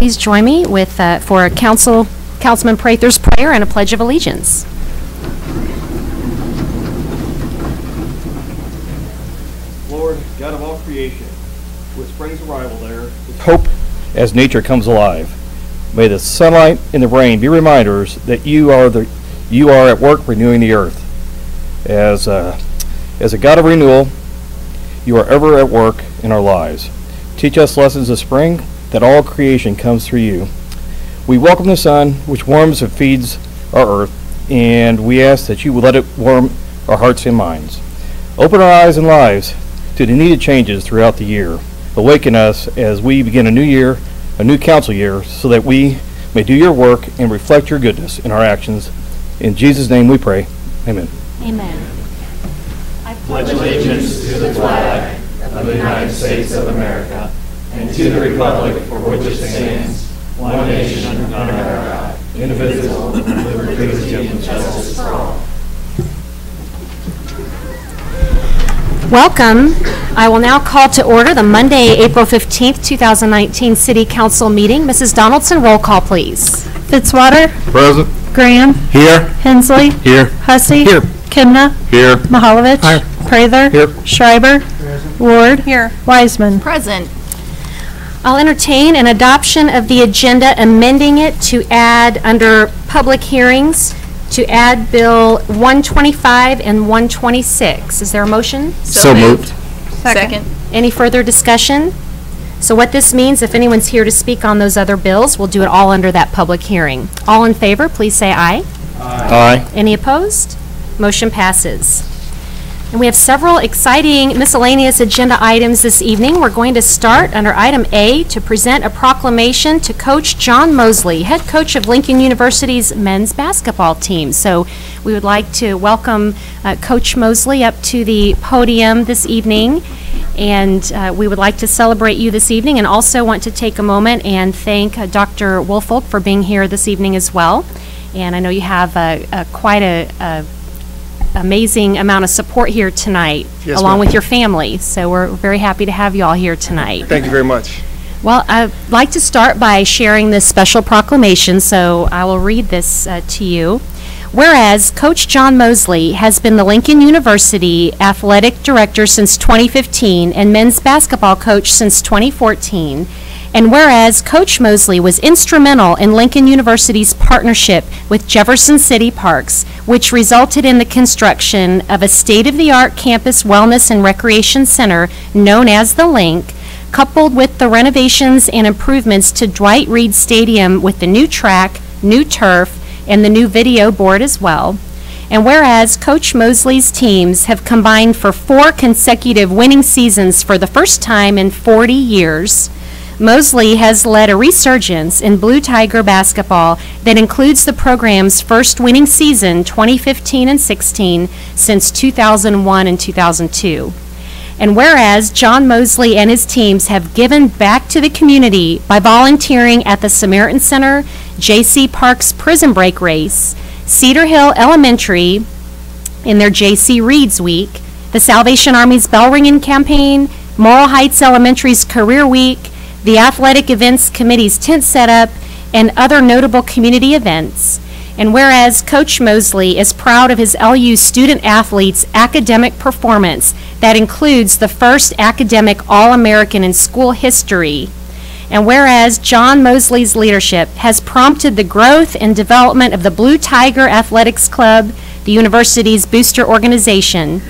please join me with for a Councilman Prather's prayer and a Pledge of Allegiance. Lord, God of all creation, with spring's arrival there, with hope as nature comes alive. May the sunlight and the rain be reminders that you are at work renewing the earth. As a God of renewal, you are ever at work in our lives. Teach us lessons of spring, that all creation comes through you. We welcome the sun, which warms and feeds our earth, and we ask that you will let it warm our hearts and minds. Open our eyes and lives to the needed changes throughout the year. Awaken us as we begin a new year, a new council year, so that we may do your work and reflect your goodness in our actions. In Jesus' name we pray. Amen. Amen. I pledge allegiance to the flag of the United States of America and to the republic for which it stands, one nation under God, indivisible, with liberty and justice for all. Welcome. I will now call to order the Monday, April 15th, 2019 City Council meeting. Mrs. Donaldson, roll call, please. Fitzwater. Present. Graham. Here. Hensley. Here. Hussey. Here. Kimna. Here. Mahalovich. Here. Prather. Here. Schreiber. Present. Ward. Here. Wiseman. Present. I'll entertain an adoption of the agenda, amending it to add under public hearings to add Bill 125 and 126. Is there a motion? So moved. Second. Any further discussion? So what this means, if anyone's here to speak on those other bills, we'll do it all under that public hearing. All in favor, please say aye. Aye. Any opposed? Motion passes. And we have several exciting miscellaneous agenda items this evening. We're going to start under item A to present a proclamation to Coach John Mosley, head coach of Lincoln University's men's basketball team. So we would like to welcome Coach Mosley up to the podium this evening. And we would like to celebrate you this evening, and also want to take a moment and thank Dr. Woolfolk for being here this evening as well. And I know you have quite a amazing amount of support here tonight, yes, along with your family. So we're very happy to have you all here tonight. Thank you very much. Well, I'd like to start by sharing this special proclamation, so I will read this to you. Whereas Coach John Mosley has been the Lincoln University Athletic Director since 2015 and men's basketball coach since 2014, and whereas Coach Mosley was instrumental in Lincoln University's partnership with Jefferson City Parks, which resulted in the construction of a state-of-the-art campus wellness and recreation center known as the Link, coupled with the renovations and improvements to Dwight Reed Stadium with the new track, new turf, and the new video board as well. And whereas Coach Mosley's teams have combined for 4 consecutive winning seasons for the first time in 40 years, Mosley has led a resurgence in Blue Tiger basketball that includes the program's first winning season, 2015 and 16, since 2001 and 2002. And whereas John Mosley and his teams have given back to the community by volunteering at the Samaritan Center, J.C. Park's Prison Break Race, Cedar Hill Elementary in their J.C. Reads Week, the Salvation Army's Bell Ringing Campaign, Moral Heights Elementary's Career Week, the Athletic Events Committee's tent setup, and other notable community events. And whereas Coach Mosley is proud of his LU student-athletes' academic performance that includes the first academic All-American in school history, and whereas John Mosley's leadership has prompted the growth and development of the Blue Tiger Athletics Club, the university's booster organization,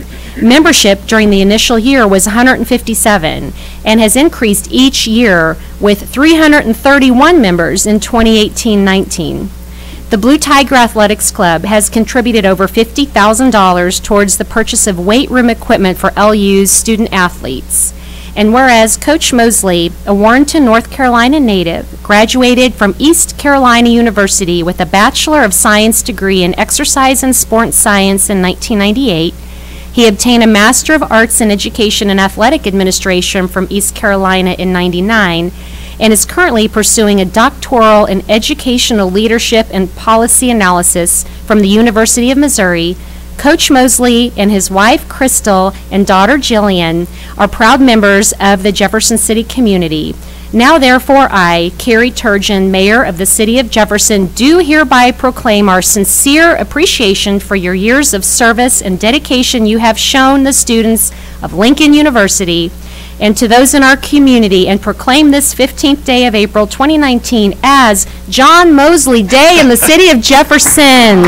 membership during the initial year was 157 and has increased each year with 331 members in 2018-19. The Blue Tiger Athletics Club has contributed over $50,000 towards the purchase of weight room equipment for LU's student athletes. And whereas Coach Mosley, a Warrenton, North Carolina native, graduated from East Carolina University with a Bachelor of Science degree in Exercise and Sports Science in 1998, he obtained a Master of Arts in Education and Athletic Administration from East Carolina in '99, and is currently pursuing a doctoral in Educational Leadership and Policy Analysis from the University of Missouri. Coach Mosley and his wife, Crystal, and daughter, Jillian, are proud members of the Jefferson City community. Now therefore I, Carrie Turgeon, Mayor of the City of Jefferson, do hereby proclaim our sincere appreciation for your years of service and dedication you have shown the students of Lincoln University and to those in our community, and proclaim this 15th day of April 2019 as John Mosley Day in the City of Jefferson.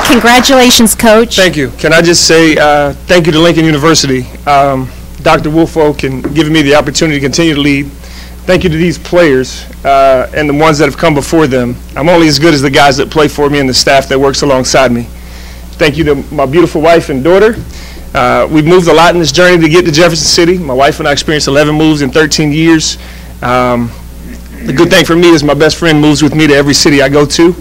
Congratulations, Coach. Thank you. Can I just say thank you to Lincoln University, Dr. Woolfolk, and giving me the opportunity to continue to lead. Thank you to these players and the ones that have come before them. I'm only as good as the guys that play for me and the staff that works alongside me. Thank you to my beautiful wife and daughter. We've moved a lot in this journey to get to Jefferson City. My wife and I experienced 11 moves in 13 years. The good thing for me is my best friend moves with me to every city I go to.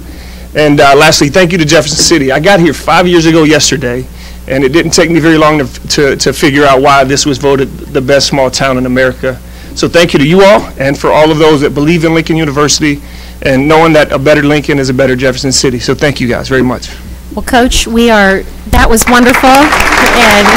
And lastly, thank you to Jefferson City. I got here 5 years ago yesterday, and it didn't take me very long to figure out why this was voted the best small town in America. So thank you to you all, and for all of those that believe in Lincoln University, and knowing that a better Lincoln is a better Jefferson City. So thank you guys very much. Well, Coach, that was wonderful, and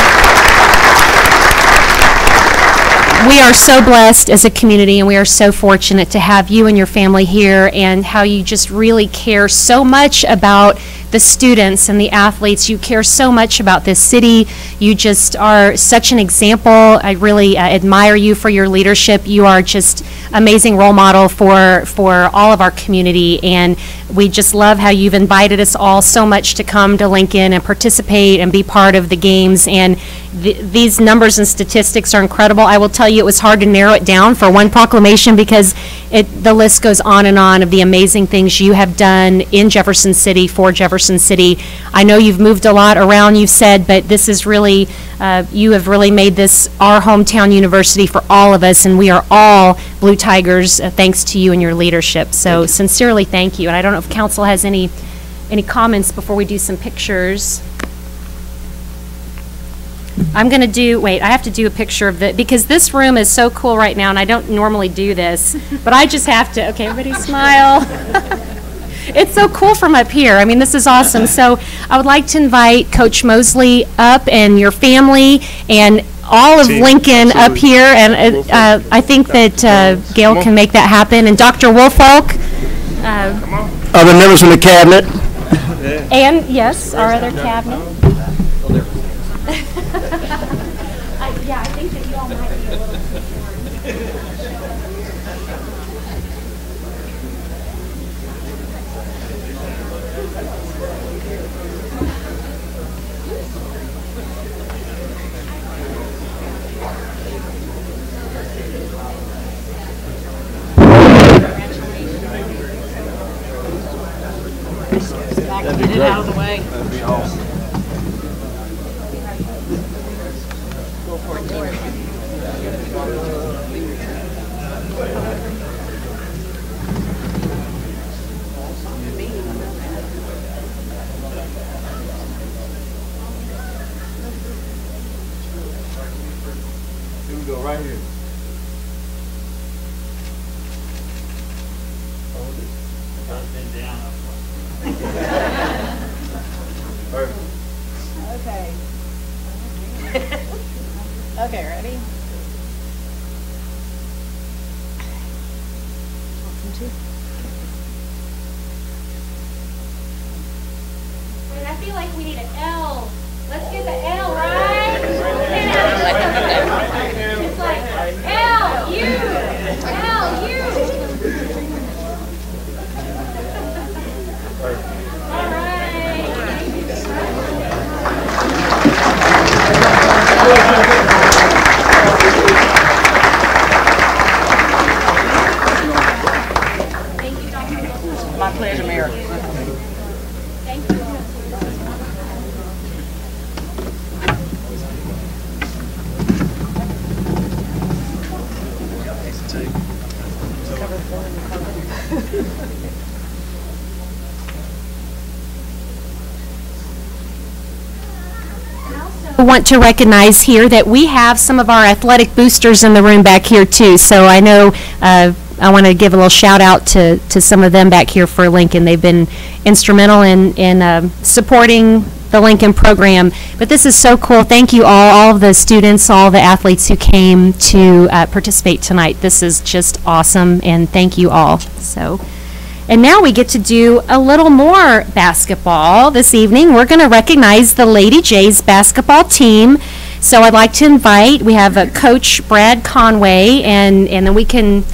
we are so blessed as a community, and we are so fortunate to have you and your family here, and how you just really care so much about the students and the athletes. You care so much about this city. You just are such an example. I really admire you for your leadership. You are just amazing role model for all of our community, and we just love how you've invited us all so much to come to Lincoln and participate and be part of the games. And these numbers and statistics are incredible. I will tell you, it was hard to narrow it down for one proclamation, because the list goes on and on of the amazing things you have done in Jefferson City for Jefferson City. I know you've moved a lot around, you've said, but this is really, you have really made this our hometown university for all of us, and we are all Blue Tigers thanks to you and your leadership. So sincerely thank you. And I don't know if council has any comments before we do some pictures. I'm going to do, wait, I have to do a picture of because this room is so cool right now, and I don't normally do this, but I just have to, okay, everybody smile. It's so cool from up here. I mean, this is awesome. So I would like to invite Coach Mosley up, and your family and all of Lincoln up here, and I think that Gail can make that happen, and Dr. Woolfolk. Other members from the cabinet. And, yes, our other cabinet. Yeah, I think that you all might be a little bit Get it out of the way. That'd be awesome. Here we go, right here. Hold it. Been down. Perfect. Okay. Okay, ready? Wait, I feel like we need an L. Let's get the L, right? It's like L, U, L, U. All right. Thank you, Dr. My pleasure, Mayor. Thank you. I want to recognize here that we have some of our athletic boosters in the room back here too. So I know I want to give a little shout out to some of them back here for Lincoln. They've been instrumental in supporting the Lincoln program. But this is so cool. Thank you all of the students, all the athletes who came to participate tonight. This is just awesome, and thank you all. So, and now we get to do a little more basketball this evening. We're going to recognize the Lady Jays basketball team. So I'd like to invite, we have Coach Brad Conway, and then we can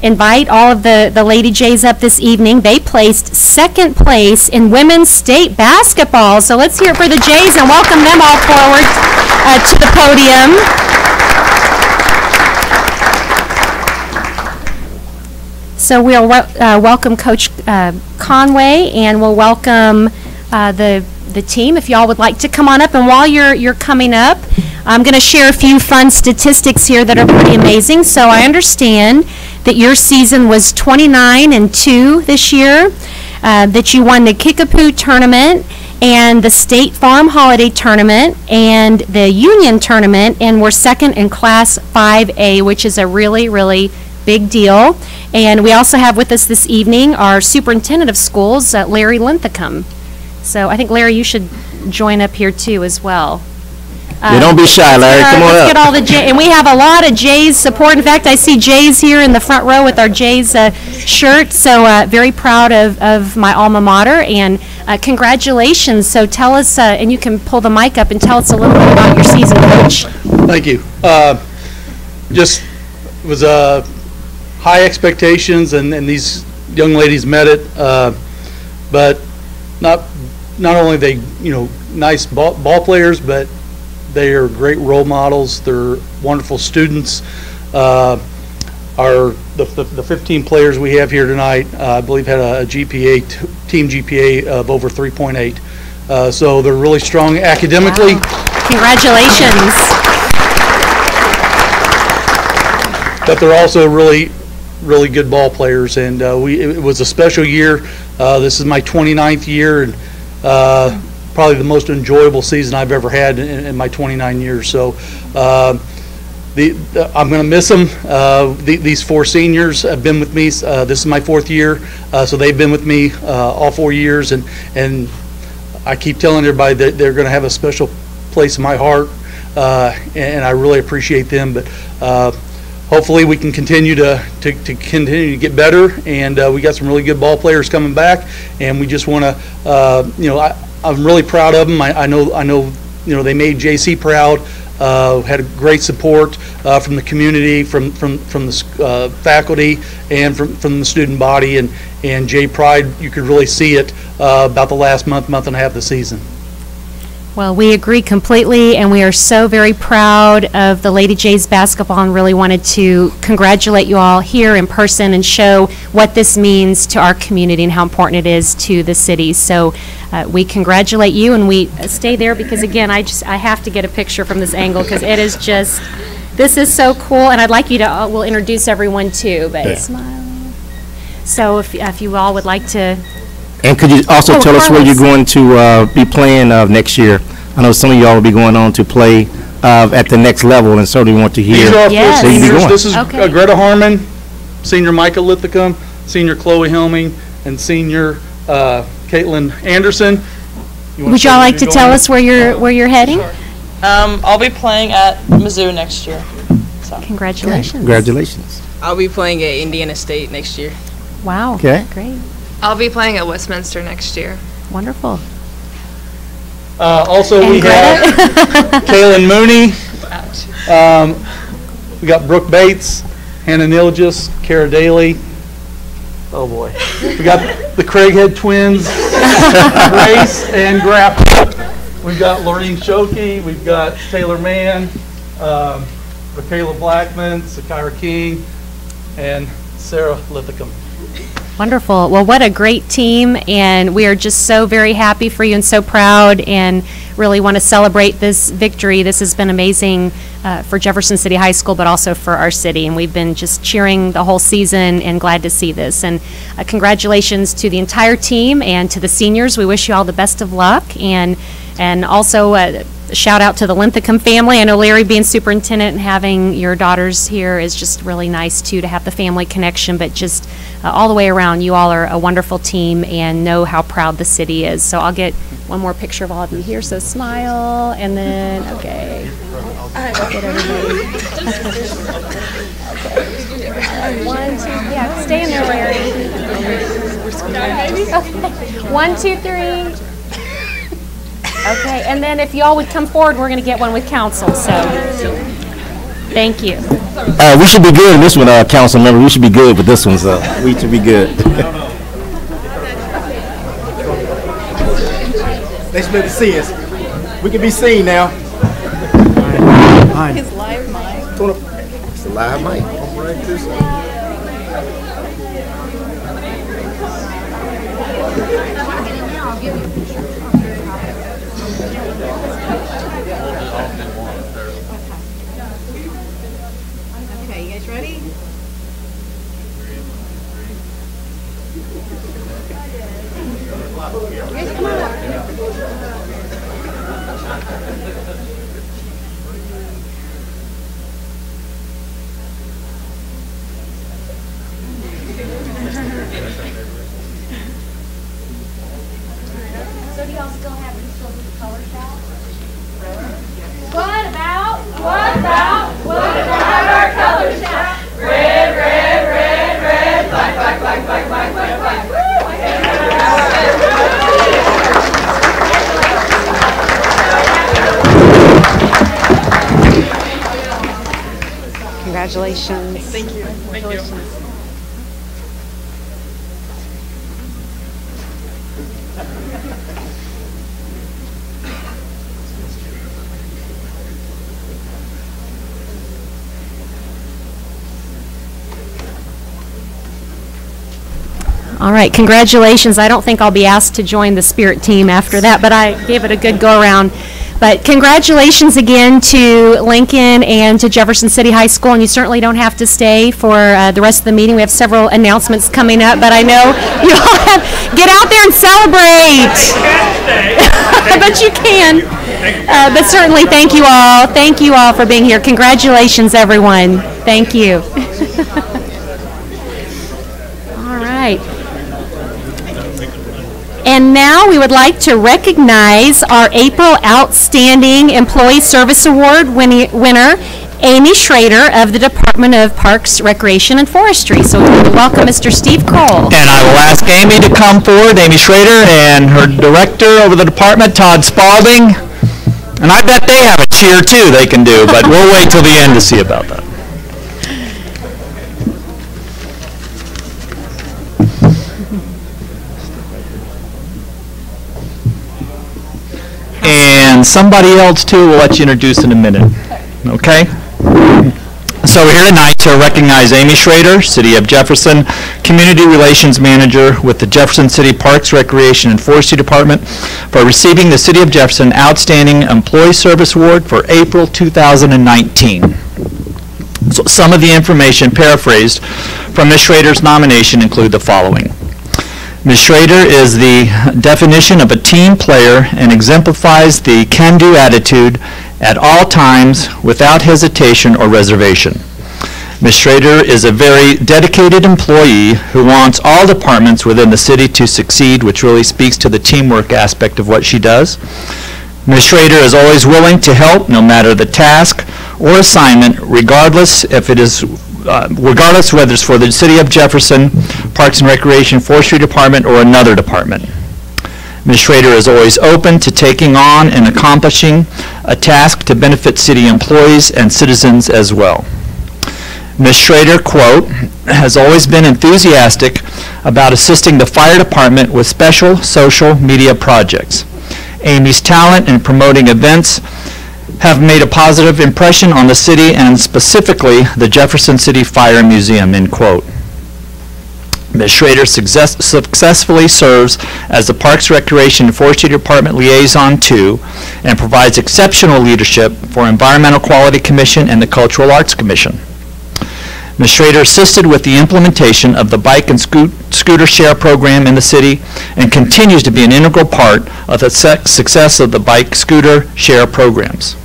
invite all of the Lady Jays up this evening. They placed second place in women's state basketball. So let's hear it for the Jays and welcome them all forward to the podium. So we'll welcome Coach Conway, and we'll welcome the team if y'all would like to come on up. And while you're coming up, I'm going to share a few fun statistics here that are pretty amazing. So I understand that your season was 29-2 this year, that you won the Kickapoo tournament and the State Farm Holiday Tournament and the Union Tournament, and were second in Class 5A, which is a really, really big deal. And we also have with us this evening our Superintendent of Schools, Larry Linthicum. So I think, Larry, you should join up here too as well. Don't be shy, Larry. Come on up. Let's get all the Jays, and we have a lot of Jays support. In fact, I see Jays here in the front row with our Jays shirt. So very proud of my alma mater, and congratulations. So tell us, and you can pull the mic up and tell us a little bit about your season, Coach. Thank you. Just was high expectations, and these young ladies met it. But not only they nice ball players, but they are great role models. They're wonderful students. The 15 players we have here tonight, I believe, had a GPA, team GPA of over 3.8. So they're really strong academically. Wow. Congratulations. But they're also really good ball players, and it was a special year. This is my 29th year, and probably the most enjoyable season I've ever had in my 29 years. So I'm going to miss them. These four seniors have been with me. This is my fourth year, so they've been with me all 4 years, and I keep telling everybody that they're going to have a special place in my heart, and I really appreciate them. But hopefully we can continue to continue to get better, and we got some really good ball players coming back, and we just want to I'm really proud of them. I know they made JC proud. Had a great support from the community, from the faculty, and from the student body, and Jay Pride. You could really see it about the last month and a half of the season. Well, we agree completely, and we are so very proud of the Lady Jays basketball, and really wanted to congratulate you all here in person and show what this means to our community and how important it is to the city. So we congratulate you, and we stay there because, again, I have to get a picture from this angle because it is just, this is so cool, and I'd like you to, we'll introduce everyone too, but smile. So if you all would like to. And could you also tell us where you're going to be playing next year? I know some of y'all will be going on to play at the next level, and certainly want to hear. These are our Yes. four seniors. This is Okay. Greta Harmon, senior Micah Lithicum, senior Chloe Helming, and senior Caitlin Anderson. Would y'all like to tell us where you're heading? I'll be playing at Mizzou next year. So. Congratulations. Congratulations. I'll be playing at Indiana State next year. Wow. Okay. Great. I'll be playing at Westminster next year. Wonderful. Also, we have Kaylin Mooney. We got Brooke Bates, Hannah Nilgis, Kara Daly. Oh boy. We got the Craighead twins, Grace and Grapple. We've got Laureen Shoki. We've got Taylor Mann, Michaela Blackman, Sakira King, and Sarah Lithicum. Wonderful. Well, what a great team, and we are just so very happy for you and so proud, and really want to celebrate this victory. This has been amazing for Jefferson City High School, but also for our city, and we've been just cheering the whole season and glad to see this. And congratulations to the entire team and to the seniors. We wish you all the best of luck, and also shout out to the Linthicum family. I know Larry being superintendent and having your daughters here is just really nice too, to have the family connection, but just all the way around, you all are a wonderful team and know how proud the city is. So I'll get one more picture of all of you here, so smile, and then, okay. Get everybody. Okay. 1, 2, yeah, stay in there, Larry. Okay. 1, 2, 3. Okay, and then if y'all would come forward, we're going to get one with council, so thank you. We should be good in this one, council member. We should be good with this one, so we should be good. They should be able to see us. We can be seen now. His live mic. It's a live mic. Okay, you guys ready? Guys, come on up. So do y'all still have the color shot? What about our color shot? Red, red, red, red, black, black, black, black, black, black, black. Congratulations. Thank you. Congratulations. All right, congratulations. I don't think I'll be asked to join the Spirit team after that, but I gave it a good go-around. But congratulations again to Lincoln and to Jefferson City High School, and you certainly don't have to stay for the rest of the meeting. We have several announcements coming up, but I know you all have, get out there and celebrate. But you can. But certainly thank you all. Thank you all for being here. Congratulations, everyone. Thank you. All right. And now we would like to recognize our April Outstanding Employee Service Award winner, Amy Schrader of the Department of Parks, Recreation, and Forestry. So welcome, Mr. Steve Kroll. And I will ask Amy to come forward, Amy Schrader, and her director over the department, Todd Spalding. And I bet they have a cheer, too, they can do, but we'll wait till the end to see about that. And somebody else, too, we'll let you introduce in a minute. Okay? So we're here tonight to recognize Amy Schrader, City of Jefferson, Community Relations Manager with the Jefferson City Parks, Recreation, and Forestry Department, for receiving the City of Jefferson Outstanding Employee Service Award for April 2019. So some of the information paraphrased from Ms. Schrader's nomination include the following. Ms. Schrader is the definition of a team player and exemplifies the can-do attitude at all times without hesitation or reservation. Ms. Schrader is a very dedicated employee who wants all departments within the city to succeed, which really speaks to the teamwork aspect of what she does. Ms. Schrader is always willing to help, no matter the task or assignment, regardless whether it's for the City of Jefferson, Parks and Recreation, Forestry Department, or another department. Ms. Schrader is always open to taking on and accomplishing a task to benefit city employees and citizens as well. Ms. Schrader, quote, has always been enthusiastic about assisting the fire department with special social media projects. Amy's talent in promoting events have made a positive impression on the city and specifically the Jefferson City Fire Museum, end quote. Ms. Schrader successfully serves as the Parks, Recreation, and Forestry Department Liaison 2 and provides exceptional leadership for Environmental Quality Commission and the Cultural Arts Commission. Ms. Schrader assisted with the implementation of the bike and scooter share program in the city and continues to be an integral part of the success of the bike scooter share programs.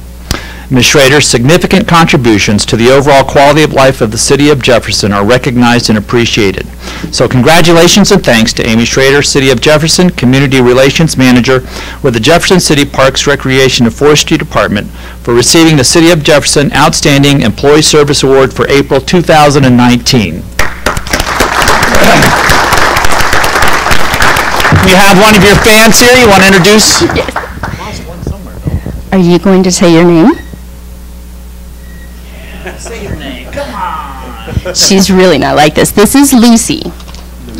Ms. Schrader's significant contributions to the overall quality of life of the city of Jefferson are recognized and appreciated. So congratulations and thanks to Amy Schrader, City of Jefferson Community Relations Manager with the Jefferson City Parks, Recreation, and Forestry Department for receiving the City of Jefferson Outstanding Employee Service Award for April 2019. You have one of your fans here you want to introduce? Yes. Are you going to say your name? Say your name. Come on. She's really not like this. This is Lucy.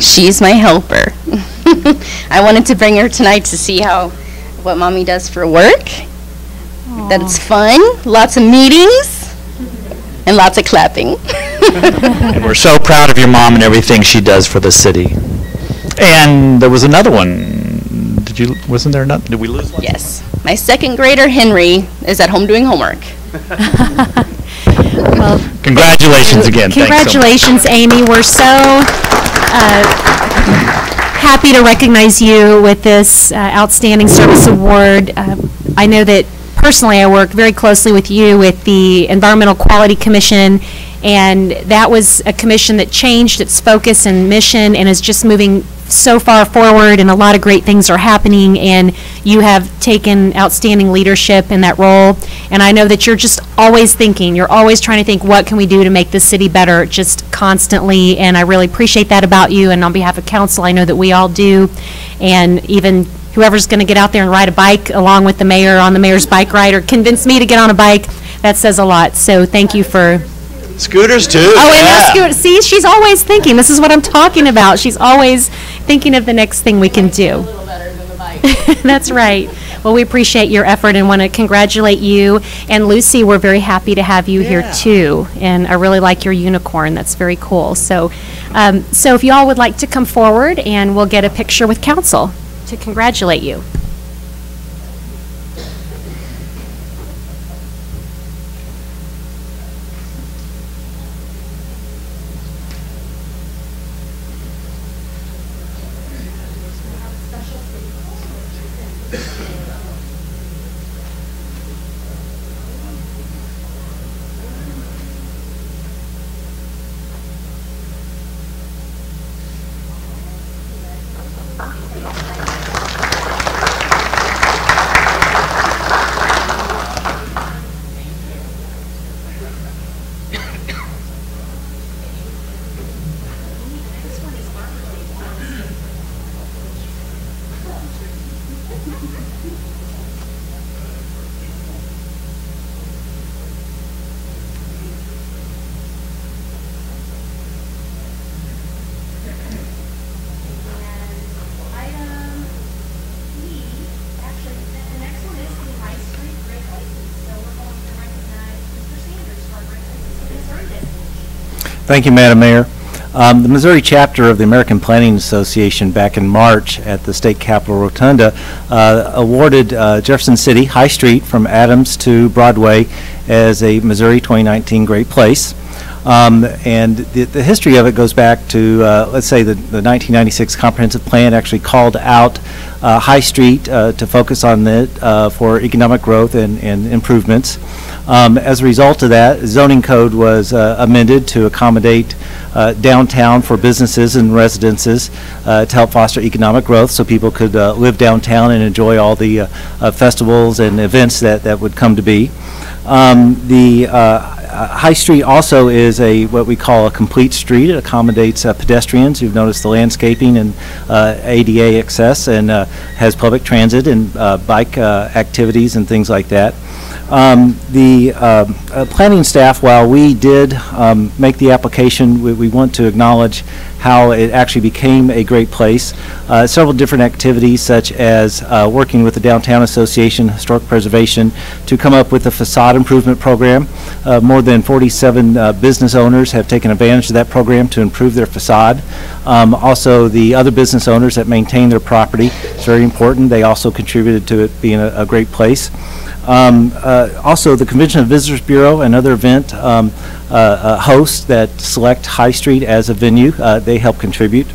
She's my helper. I wanted to bring her tonight to see what Mommy does for work. Aww. That it's fun, lots of meetings, and lots of clapping. And we're so proud of your mom and everything she does for the city. And there was another one. Wasn't there another? Did we lose one? Yes. My second grader, Henry, is at home doing homework. Well, congratulations again. Congratulations, Thanks so Amy. We're so happy to recognize you with this Outstanding Service Award. I know that personally I work very closely with you with the Environmental Quality Commission, and that was a commission that changed its focus and mission and is just moving so far forward, and a lot of great things are happening, and you have taken outstanding leadership in that role. And I know that you're just always thinking, you're always trying to think, what can we do to make this city better, just constantly, and I really appreciate that about you. And on behalf of council, I know that we all do, and even whoever's going to get out there and ride a bike along with the mayor on the mayor's bike ride or convince me to get on a bike, that says a lot. So thank you for scooters too. Oh, and yeah. Scooters. See, she's always thinking. This is what I'm talking about. She's always thinking of the next thing we can do. A little better than the bike. That's right. Well, we appreciate your effort and want to congratulate you. And Lucy, we're very happy to have you here too. And I really like your unicorn. That's very cool. So, so if you all would like to come forward, and we'll get a picture with council to congratulate you. Thank you, Madam Mayor. The Missouri chapter of the American Planning Association back in March at the State Capitol Rotunda awarded Jefferson City High Street from Adams to Broadway as a Missouri 2019 Great Place. And the history of it goes back to, let's say, the 1996 Comprehensive Plan actually called out High Street to focus on it for economic growth and improvements. As a result of that, zoning code was amended to accommodate downtown for businesses and residences to help foster economic growth so people could live downtown and enjoy all the festivals and events that would come to be. High Street also is what we call a complete street. It accommodates pedestrians. You've noticed the landscaping and ADA access, and has public transit and bike activities and things like that. The planning staff, while we did make the application, we want to acknowledge how it actually became a great place. Several different activities, such as working with the Downtown Association Historic Preservation to come up with a facade improvement program. More than 47 business owners have taken advantage of that program to improve their facade. Also, the other business owners that maintain their property, it's very important. They also contributed to it being a great place. Also, the Convention and Visitors Bureau, another event host that select High Street as a venue, they help contribute.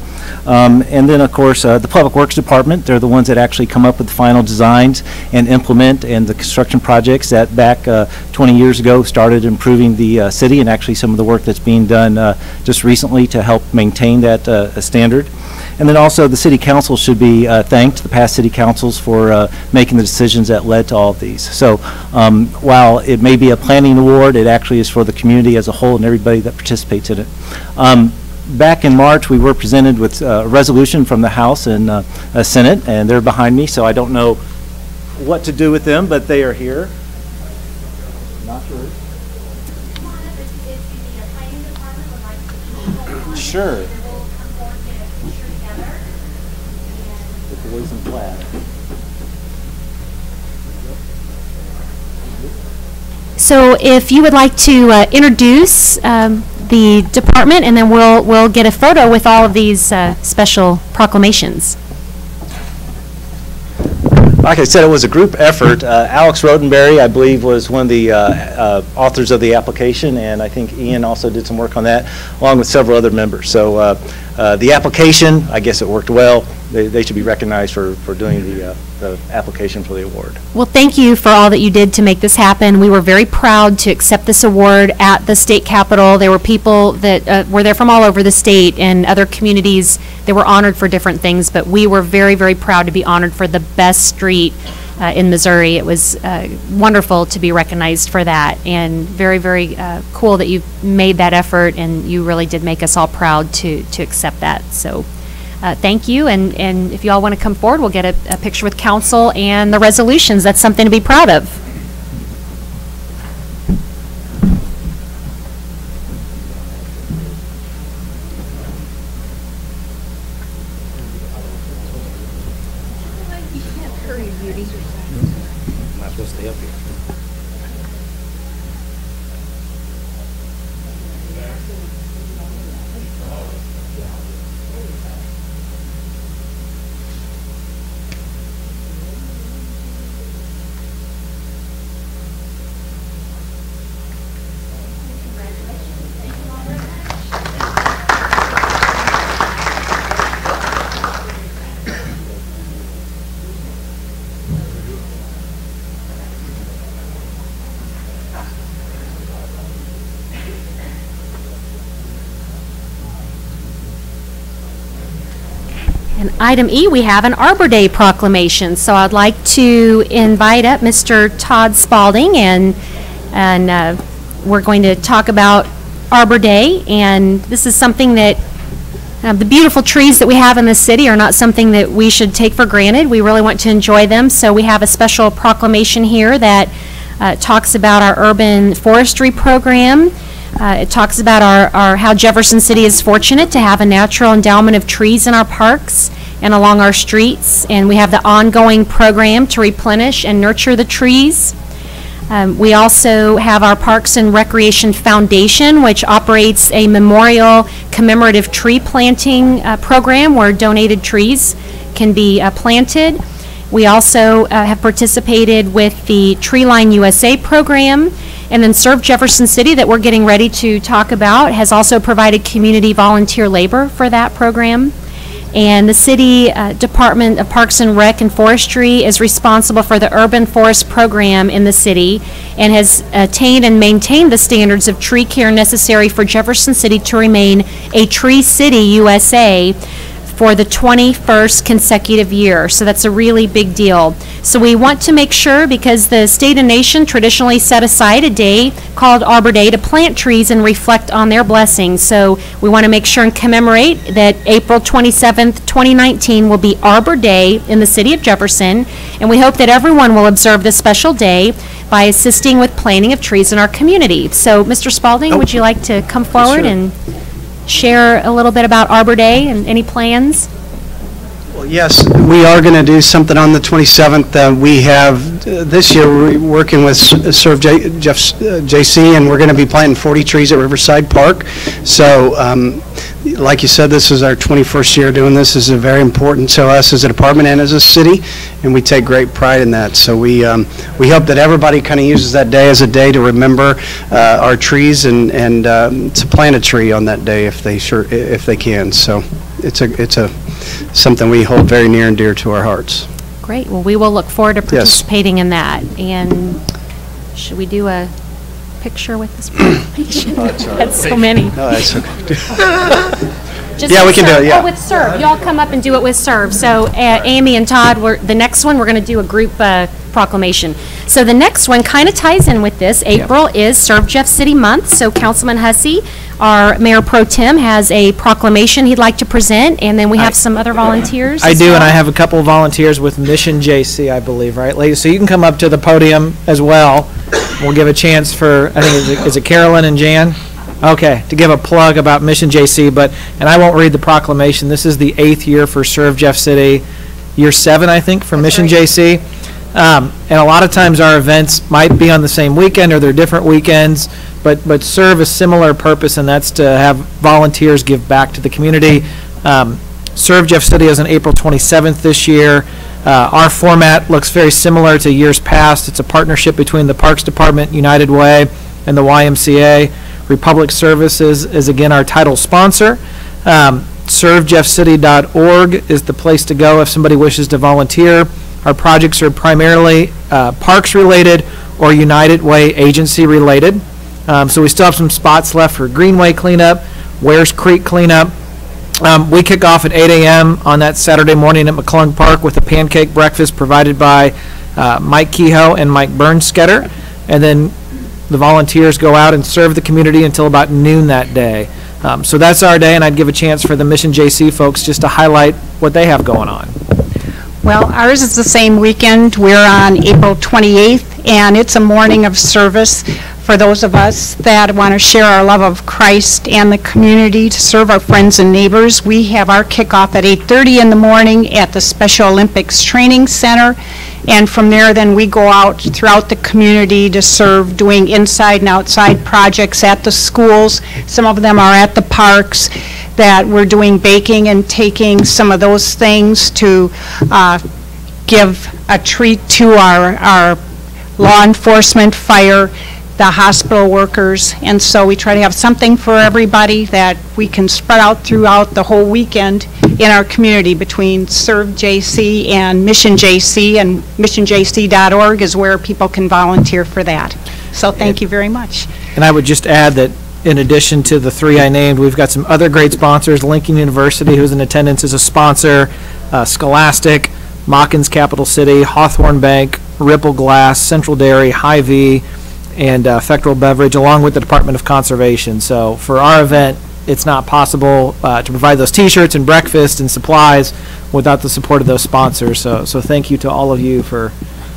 And then, of course, the Public Works Department, they're the ones that actually come up with the final designs and implement and the construction projects that back 20 years ago started improving the city, and actually some of the work that's being done just recently to help maintain that standard. And then also the city council should be thanked, the past city councils, for making the decisions that led to all of these. So while it may be a planning award, it actually is for the community as a whole and everybody that participates in it. Back in March, we were presented with a resolution from the House and Senate, and they're behind me, so I don't know what to do with them, but they are here. Not sure. Sure. The boys in plaid. So if you would like to introduce the department, and then we'll get a photo with all of these special proclamations. Like I said, it was a group effort. Alex Rodenberry, I believe, was one of the authors of the application, and I think Ian also did some work on that, along with several other members. So the application, I guess it worked well. They should be recognized for doing the application for the award. Well, thank you for all that you did to make this happen. We were very proud to accept this award at the state capitol. There were people that were there from all over the state and other communities that were honored for different things, but we were very, very proud to be honored for the best street in Missouri. It was wonderful to be recognized for that, and very, very cool that you made that effort, and you really did make us all proud to accept that. So thank you, and if you all want to come forward, we'll get a picture with council and the resolutions. That's something to be proud of. You can't hurry, beauty. I'm not supposed to stay up here. And item E, we have an Arbor Day proclamation. So I'd like to invite up Mr. Todd Spalding, and we're going to talk about Arbor Day. And this is something that the beautiful trees that we have in the city are not something that we should take for granted. We really want to enjoy them. So we have a special proclamation here that talks about our urban forestry program. It talks about our how Jefferson City is fortunate to have a natural endowment of trees in our parks and along our streets, and we have the ongoing program to replenish and nurture the trees. We also have our Parks and Recreation Foundation, which operates a memorial commemorative tree planting program where donated trees can be planted. We also have participated with the Tree Line USA program. And then Serve Jefferson City, that we're getting ready to talk about, has also provided community volunteer labor for that program. And the City Department of Parks and Rec and Forestry is responsible for the urban forest program in the city and has attained and maintained the standards of tree care necessary for Jefferson City to remain a Tree City USA for the 21st consecutive year. So that's a really big deal. So we want to make sure, because the state and nation traditionally set aside a day called Arbor Day to plant trees and reflect on their blessings. So we want to make sure and commemorate that April 27th, 2019 will be Arbor Day in the city of Jefferson, and we hope that everyone will observe this special day by assisting with planting of trees in our community. So Mr. Spalding, would you like to come forward and share a little bit about Arbor Day and any plans? Well, yes, we are going to do something on the 27th. We have, this year, we're working with Serve JC, and we're going to be planting 40 trees at Riverside Park. So, like you said, this is our 21st year doing this. This is very important to us as a department and as a city, and we take great pride in that. So we hope that everybody kind of uses that day as a day to remember our trees and to plant a tree on that day if they can. So it's something we hold very near and dear to our hearts. Great. Well, we will look forward to participating in that. And should we do a picture with this presentation? That's so many. No, that's okay. Yeah, we can do it, yeah. Oh, with Serve. Y'all come up and do it with Serve. So Amy and Todd, the next one, we're going to do a group proclamation. So the next one kind of ties in with this. April is Serve Jeff City Month. So Councilman Hussey, our Mayor Pro Tem, has a proclamation he'd like to present, and then we have some other volunteers. I do, and I have a couple of volunteers with Mission JC, I believe, right, ladies? So you can come up to the podium as well. We'll give a chance for, I think, is it Carolyn and Jan? Okay, to give a plug about Mission JC, and I won't read the proclamation. This is the 8th year for Serve Jeff City, year 7, I think, for Mission JC. And a lot of times our events might be on the same weekend or they're different weekends, but serve a similar purpose, and that's to have volunteers give back to the community. Serve Jeff City is on April 27th this year. Our format looks very similar to years past. It's a partnership between the Parks Department, United Way, and the YMCA. Republic Services is again our title sponsor. ServeJeffCity.org is the place to go if somebody wishes to volunteer. Our projects are primarily parks related or United Way agency related. So we still have some spots left for Greenway cleanup, Wares Creek cleanup. We kick off at 8 a.m. on that Saturday morning at McClung Park with a pancake breakfast provided by Mike Kehoe and Mike Bernsketter. And then the volunteers go out and serve the community until about noon that day. So that's our day, and I'd give a chance for the Mission JC folks just to highlight what they have going on. Well, ours is the same weekend. We're on April 28th, and it's a morning of service for those of us that want to share our love of Christ and the community, to serve our friends and neighbors. We have our kickoff at 8:30 in the morning at the Special Olympics Training Center, and from there then we go out throughout the community to serve, doing inside and outside projects at the schools. Some of them are at the parks, that we're doing baking and taking some of those things to give a treat to our law enforcement, fire, the hospital workers, and so we try to have something for everybody that we can spread out throughout the whole weekend in our community between Serve JC and Mission JC, and missionjc.org is where people can volunteer for that. So thank you very much. And I would just add that in addition to the 3 I named, we've got some other great sponsors. Lincoln University, who's in attendance, is a sponsor, Scholastic, Mawkins Capital City, Hawthorne Bank, Ripple Glass, Central Dairy, Hy-Vee, and Fecteral Beverage, along with the Department of Conservation. So for our event, it's not possible to provide those T-shirts and breakfast and supplies without the support of those sponsors. So thank you to all of you for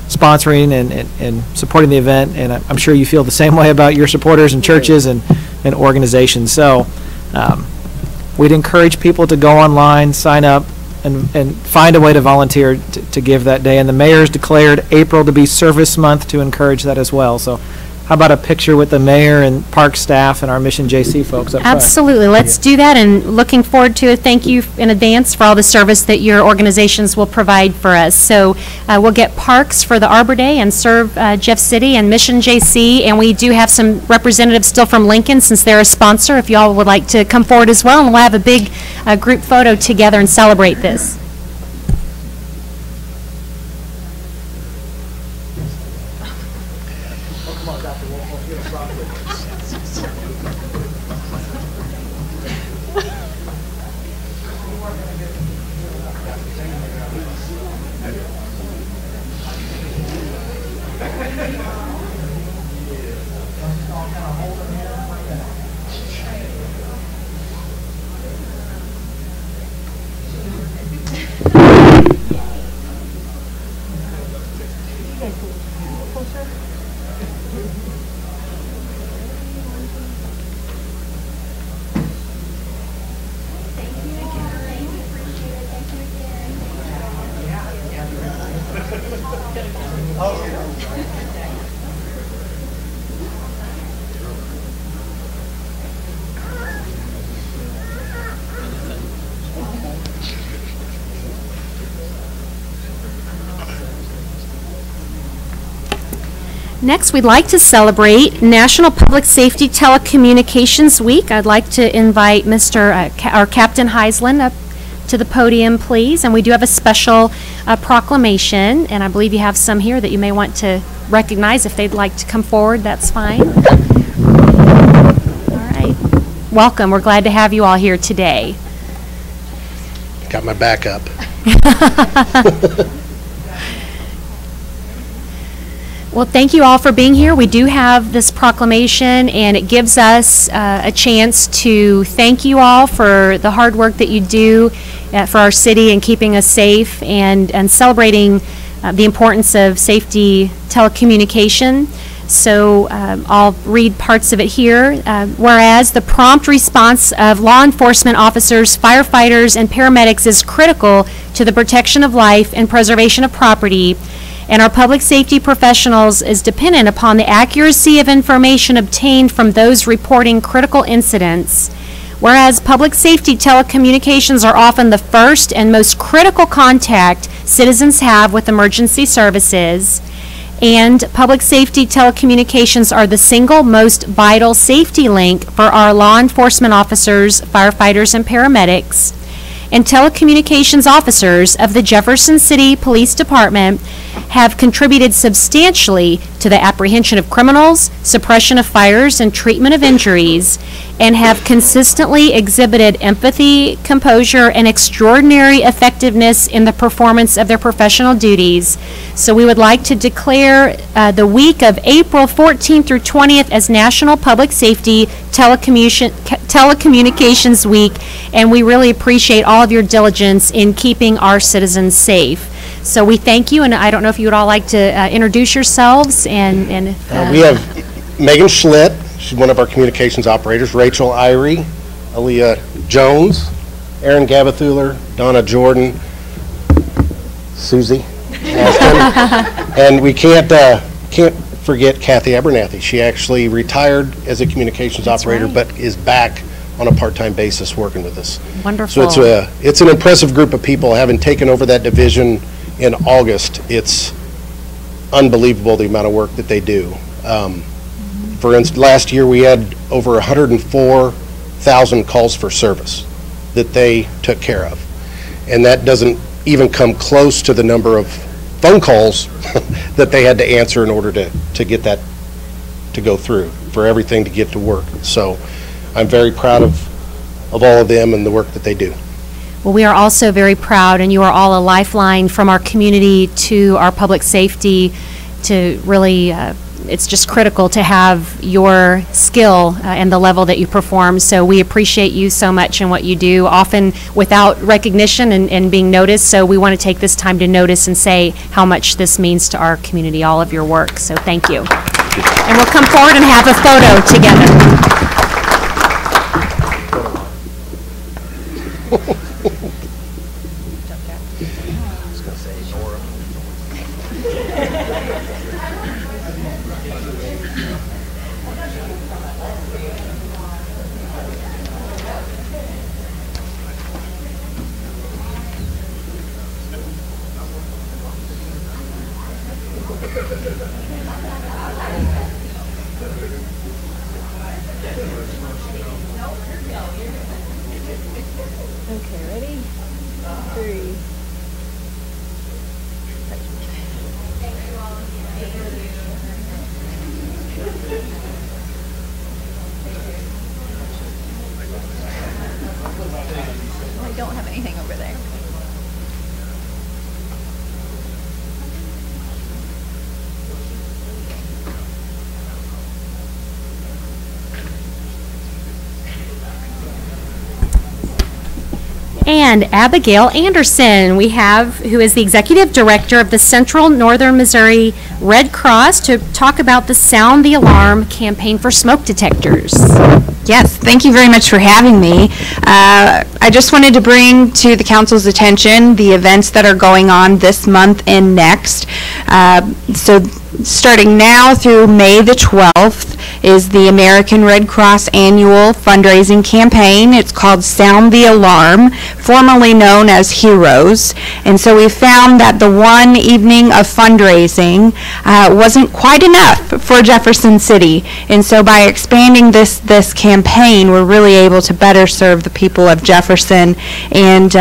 sponsoring and supporting the event, and I'm sure you feel the same way about your supporters and churches and organizations. So we'd encourage people to go online, sign up, and find a way to volunteer to give that day. And the mayor's declared April to be Service Month to encourage that as well. So how about a picture with the mayor and park staff and our Mission JC folks up front? Absolutely. Let's do that, and looking forward to it. Thank you in advance for all the service that your organizations will provide for us. So we'll get parks for the Arbor Day and Serve Jeff City and Mission JC, and we do have some representatives still from Lincoln since they're a sponsor, if y'all would like to come forward as well, and we'll have a big group photo together and celebrate this. Next, we'd like to celebrate National Public Safety Telecommunications Week. I'd like to invite our Captain Heisland up to the podium, please. And we do have a special proclamation, and I believe you have some here that you may want to recognize. If they'd like to come forward, that's fine. All right. Welcome. We're glad to have you all here today. Got my back up. Well, thank you all for being here. We do have this proclamation, and it gives us a chance to thank you all for the hard work that you do for our city and keeping us safe and celebrating the importance of safety telecommunication. So I'll read parts of it here. Whereas the prompt response of law enforcement officers, firefighters, and paramedics is critical to the protection of life and preservation of property, and our public safety professionals is dependent upon the accuracy of information obtained from those reporting critical incidents. Whereas public safety telecommunications are often the first and most critical contact citizens have with emergency services, and public safety telecommunications are the single most vital safety link for our law enforcement officers, firefighters, and paramedics, and telecommunications officers of the Jefferson City Police Department have contributed substantially to the apprehension of criminals, suppression of fires, and treatment of injuries, and have consistently exhibited empathy, composure, and extraordinary effectiveness in the performance of their professional duties. So we would like to declare the week of April 14th through 20th as National Public Safety Telecommunications Week, and we really appreciate all of your diligence in keeping our citizens safe. So we thank you, and I don't know if you would all like to introduce yourselves. We have Megan Schlitt, she's one of our communications operators, Rachel Irie, Aaliyah Jones, Aaron Gabathuler, Donna Jordan, Susie Aston, and we can't forget Kathy Abernathy. She actually retired as a communications operator, but is back on a part-time basis working with us. Wonderful. So it's an impressive group of people. Having taken over that division in August, it's unbelievable the amount of work that they do. For instance, last year we had over 104,000 calls for service that they took care of, and that doesn't even come close to the number of phone calls that they had to answer in order to get that to go through, for everything to get to work. So I'm very proud of all of them and the work that they do. Well, we are also very proud, and you are all a lifeline from our community to our public safety to really, it's just critical to have your skill and the level that you perform. So we appreciate you so much and what you do, often without recognition and being noticed. So we want to take this time to notice and say how much this means to our community, all of your work. So thank you. And we'll come forward and have a photo together. Okay, ready? 3. I don't have anything over there. And Abigail Anderson, we have, who is the Executive Director of the Central Northern Missouri Red Cross, to talk about the Sound the Alarm campaign for smoke detectors. Yes, thank you very much for having me. I just wanted to bring to the council's attention the events that are going on this month and next. So starting now through May the 12th, is the American Red Cross annual fundraising campaign. It's called Sound the Alarm, formerly known as Heroes. And so we found that the one evening of fundraising wasn't quite enough for Jefferson City. And so by expanding this campaign, we're really able to better serve the people of Jefferson and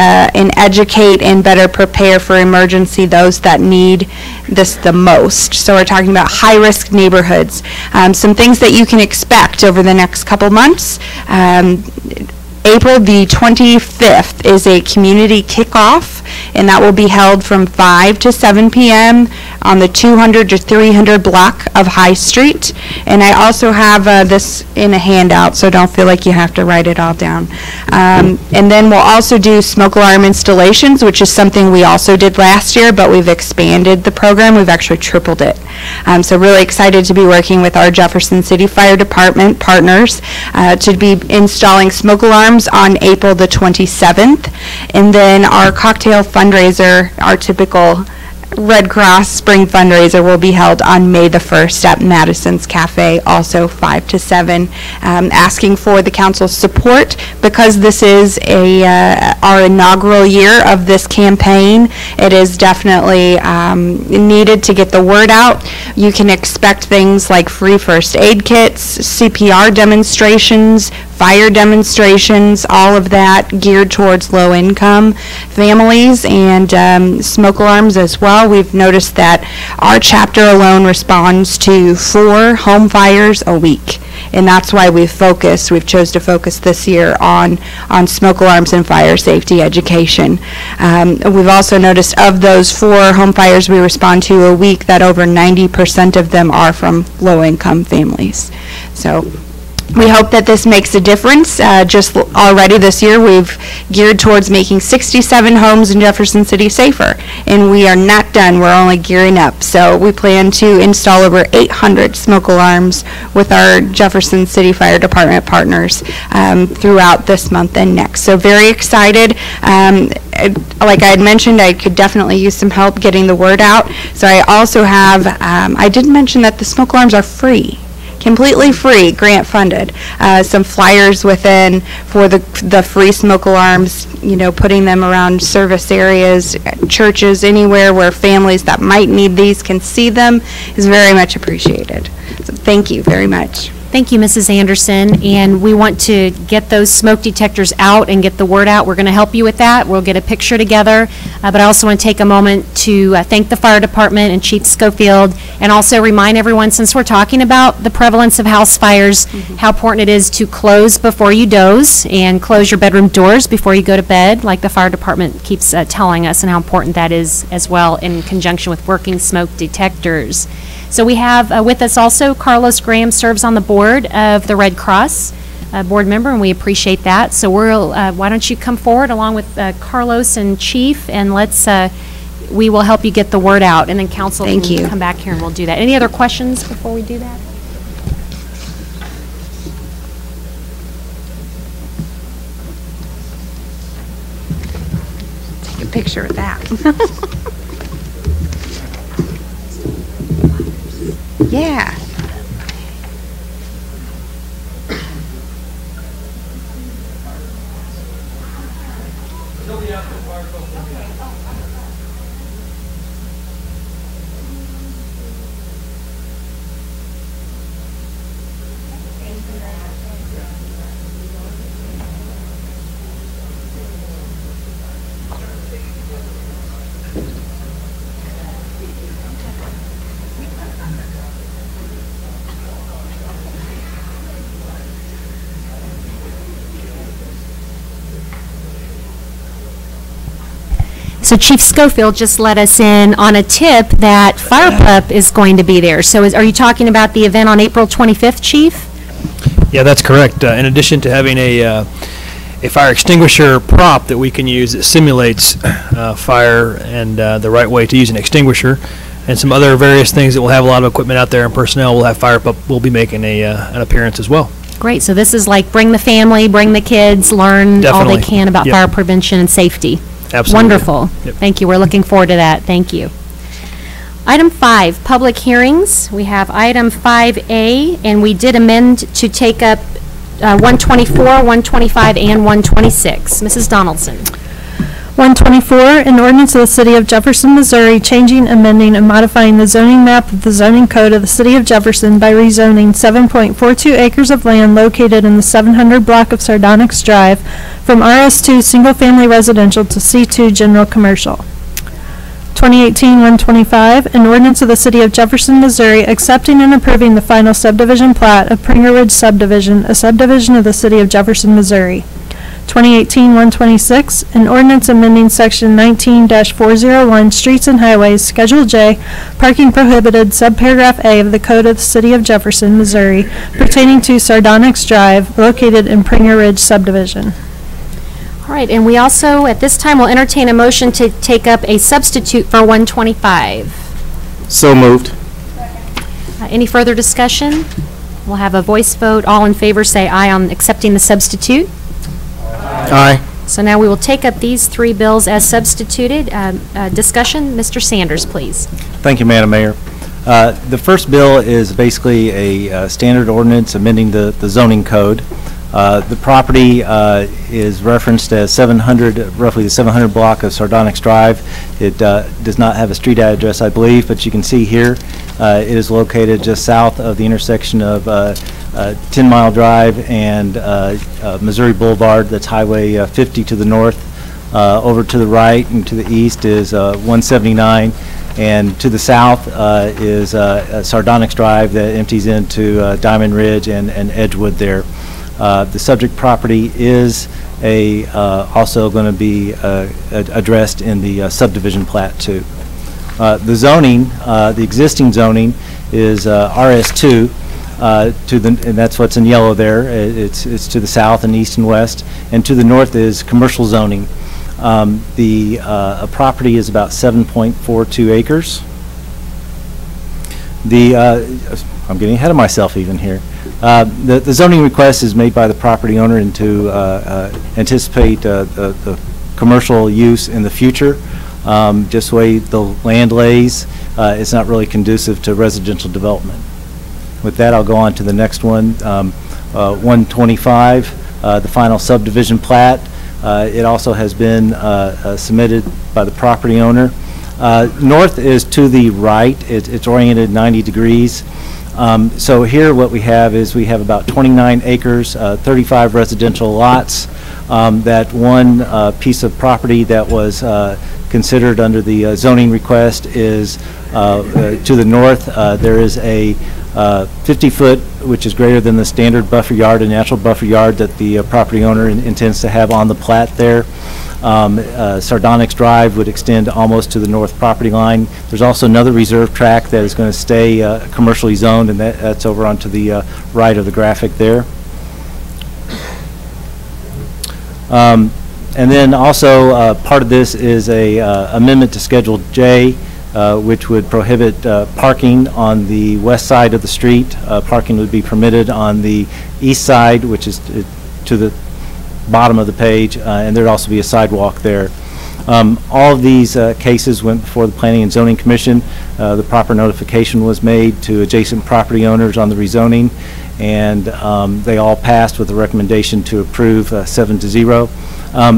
educate and better prepare for emergency those that need this the most. So we're talking about high-risk neighborhoods. Some things that you can expect over the next couple months. April the 25th is a community kickoff, and that will be held from 5 to 7 p.m. on the 200 to 300 block of High Street. And I also have this in a handout, so don't feel like you have to write it all down. And then we'll also do smoke alarm installations, which is something we also did last year, but we've expanded the program. We've actually tripled it. So really excited to be working with our Jefferson City Fire Department partners to be installing smoke alarms on April the 27th. And then our cocktail fundraiser, our typical Red Cross Spring fundraiser, will be held on May the 1st at Madison's Cafe, also 5 to 7, asking for the council's support because this is our inaugural year of this campaign. It is definitely needed to get the word out. You can expect things like free first aid kits, CPR demonstrations, fire demonstrations, all of that geared towards low-income families, and smoke alarms as well. We've noticed that our chapter alone responds to 4 home fires a week, and that's why we've chose to focus this year on smoke alarms and fire safety education. We've also noticed of those 4 home fires we respond to a week that over 90% of them are from low-income families. So we hope that this makes a difference. Just already this year, we've geared towards making 67 homes in Jefferson City safer, and we are not done. We're only gearing up. So we plan to install over 800 smoke alarms with our Jefferson City Fire Department partners throughout this month and next. So very excited. Like I had mentioned, I could definitely use some help getting the word out. So I also have, I did mention that the smoke alarms are free. Completely free, grant funded. Some flyers within for the free smoke alarms, putting them around service areas, churches, anywhere where families that might need these can see them is very much appreciated. So thank you very much. Thank you, Mrs. Anderson, and we want to get those smoke detectors out and get the word out. We're going to help you with that. We'll get a picture together, but I also want to take a moment to thank the fire department and Chief Schofield, and also remind everyone, since we're talking about the prevalence of house fires, how important it is to close before you doze and close your bedroom doors before you go to bed, like the fire department keeps telling us, and how important that is as well in conjunction with working smoke detectors. So we have with us also Carlos Graham, serves on the board of the Red Cross, board member, and we appreciate that. So why don't you come forward along with Carlos and Chief, and we will help you get the word out, and then council can come back here and we'll do that. Any other questions before we do that? Take a picture of that. Yeah. So Chief Schofield just let us in on a tip that Fire Pup is going to be there. So are you talking about the event on April 25th, Chief? Yeah, that's correct. In addition to having a fire extinguisher prop that we can use that simulates fire and the right way to use an extinguisher, and some other various things that will have a lot of equipment out there and personnel, will have Fire Pup will be making an appearance as well. Great. So this is like bring the family, bring the kids, learn all they can about fire prevention and safety. Absolutely. Wonderful. Yep. Thank you. We're looking forward to that. Thank you. Item 5, public hearings. We have item 5A, and we did amend to take up 124, 125, and 126. Mrs. Donaldson. 124, an ordinance of the City of Jefferson, Missouri, changing, amending, and modifying the zoning map of the zoning code of the City of Jefferson by rezoning 7.42 acres of land located in the 700 block of Sardonyx Drive from RS2 Single Family Residential to C2 General Commercial. 2018-125, an ordinance of the City of Jefferson, Missouri, accepting and approving the final subdivision plat of Pringer Ridge Subdivision, a subdivision of the City of Jefferson, Missouri. 2018-126, an ordinance amending Section 19-401, Streets and Highways, Schedule J, Parking Prohibited, Subparagraph A of the Code of the City of Jefferson, Missouri, pertaining to Sardonyx Drive, located in Pringer Ridge Subdivision. All right, and we also, at this time, will entertain a motion to take up a substitute for 125. So moved. Any further discussion? We'll have a voice vote. All in favor say aye on accepting the substitute. Aye. So now we will take up these three bills as substituted. Discussion, Mr. Sanders, please. Thank you, Madam Mayor. The first bill is basically a standard ordinance amending the zoning code. The property is referenced as 700, roughly the 700 block of Sardonyx Drive. It does not have a street address, I believe, but you can see here it is located just south of the intersection of 10 Mile Drive and Missouri Boulevard. That's Highway 50 to the north. Over to the right and to the east is 179. And to the south is Sardonyx Drive that empties into Diamond Ridge and Edgewood there. The subject property is also going to be addressed in the subdivision plat too. The zoning, the existing zoning is RS2, and that's what's in yellow there. It's to the south and east and west, and to the north is commercial zoning. The property is about 7.42 acres. I'm getting ahead of myself even here. The zoning request is made by the property owner and to anticipate the commercial use in the future. Just the way the land lays, it's not really conducive to residential development. With that, I'll go on to the next one. 125, the final subdivision plat. It also has been submitted by the property owner. North is to the right. It's oriented 90 degrees. So here what we have is we have about 29 acres, 35 residential lots. That one piece of property that was considered under the zoning request is to the north. There is a 50-foot, which is greater than the standard buffer yard, a natural buffer yard that the property owner intends to have on the plat there. Sardonyx Drive would extend almost to the north property line. There's also another reserve tract that is going to stay commercially zoned, and that's over onto the right of the graphic there. And then also part of this is a amendment to Schedule J, which would prohibit parking on the west side of the street. Parking would be permitted on the east side, which is to the bottom of the page, and there'd also be a sidewalk there. All of these cases went before the Planning and Zoning Commission. The proper notification was made to adjacent property owners on the rezoning, and they all passed with a recommendation to approve 7-0.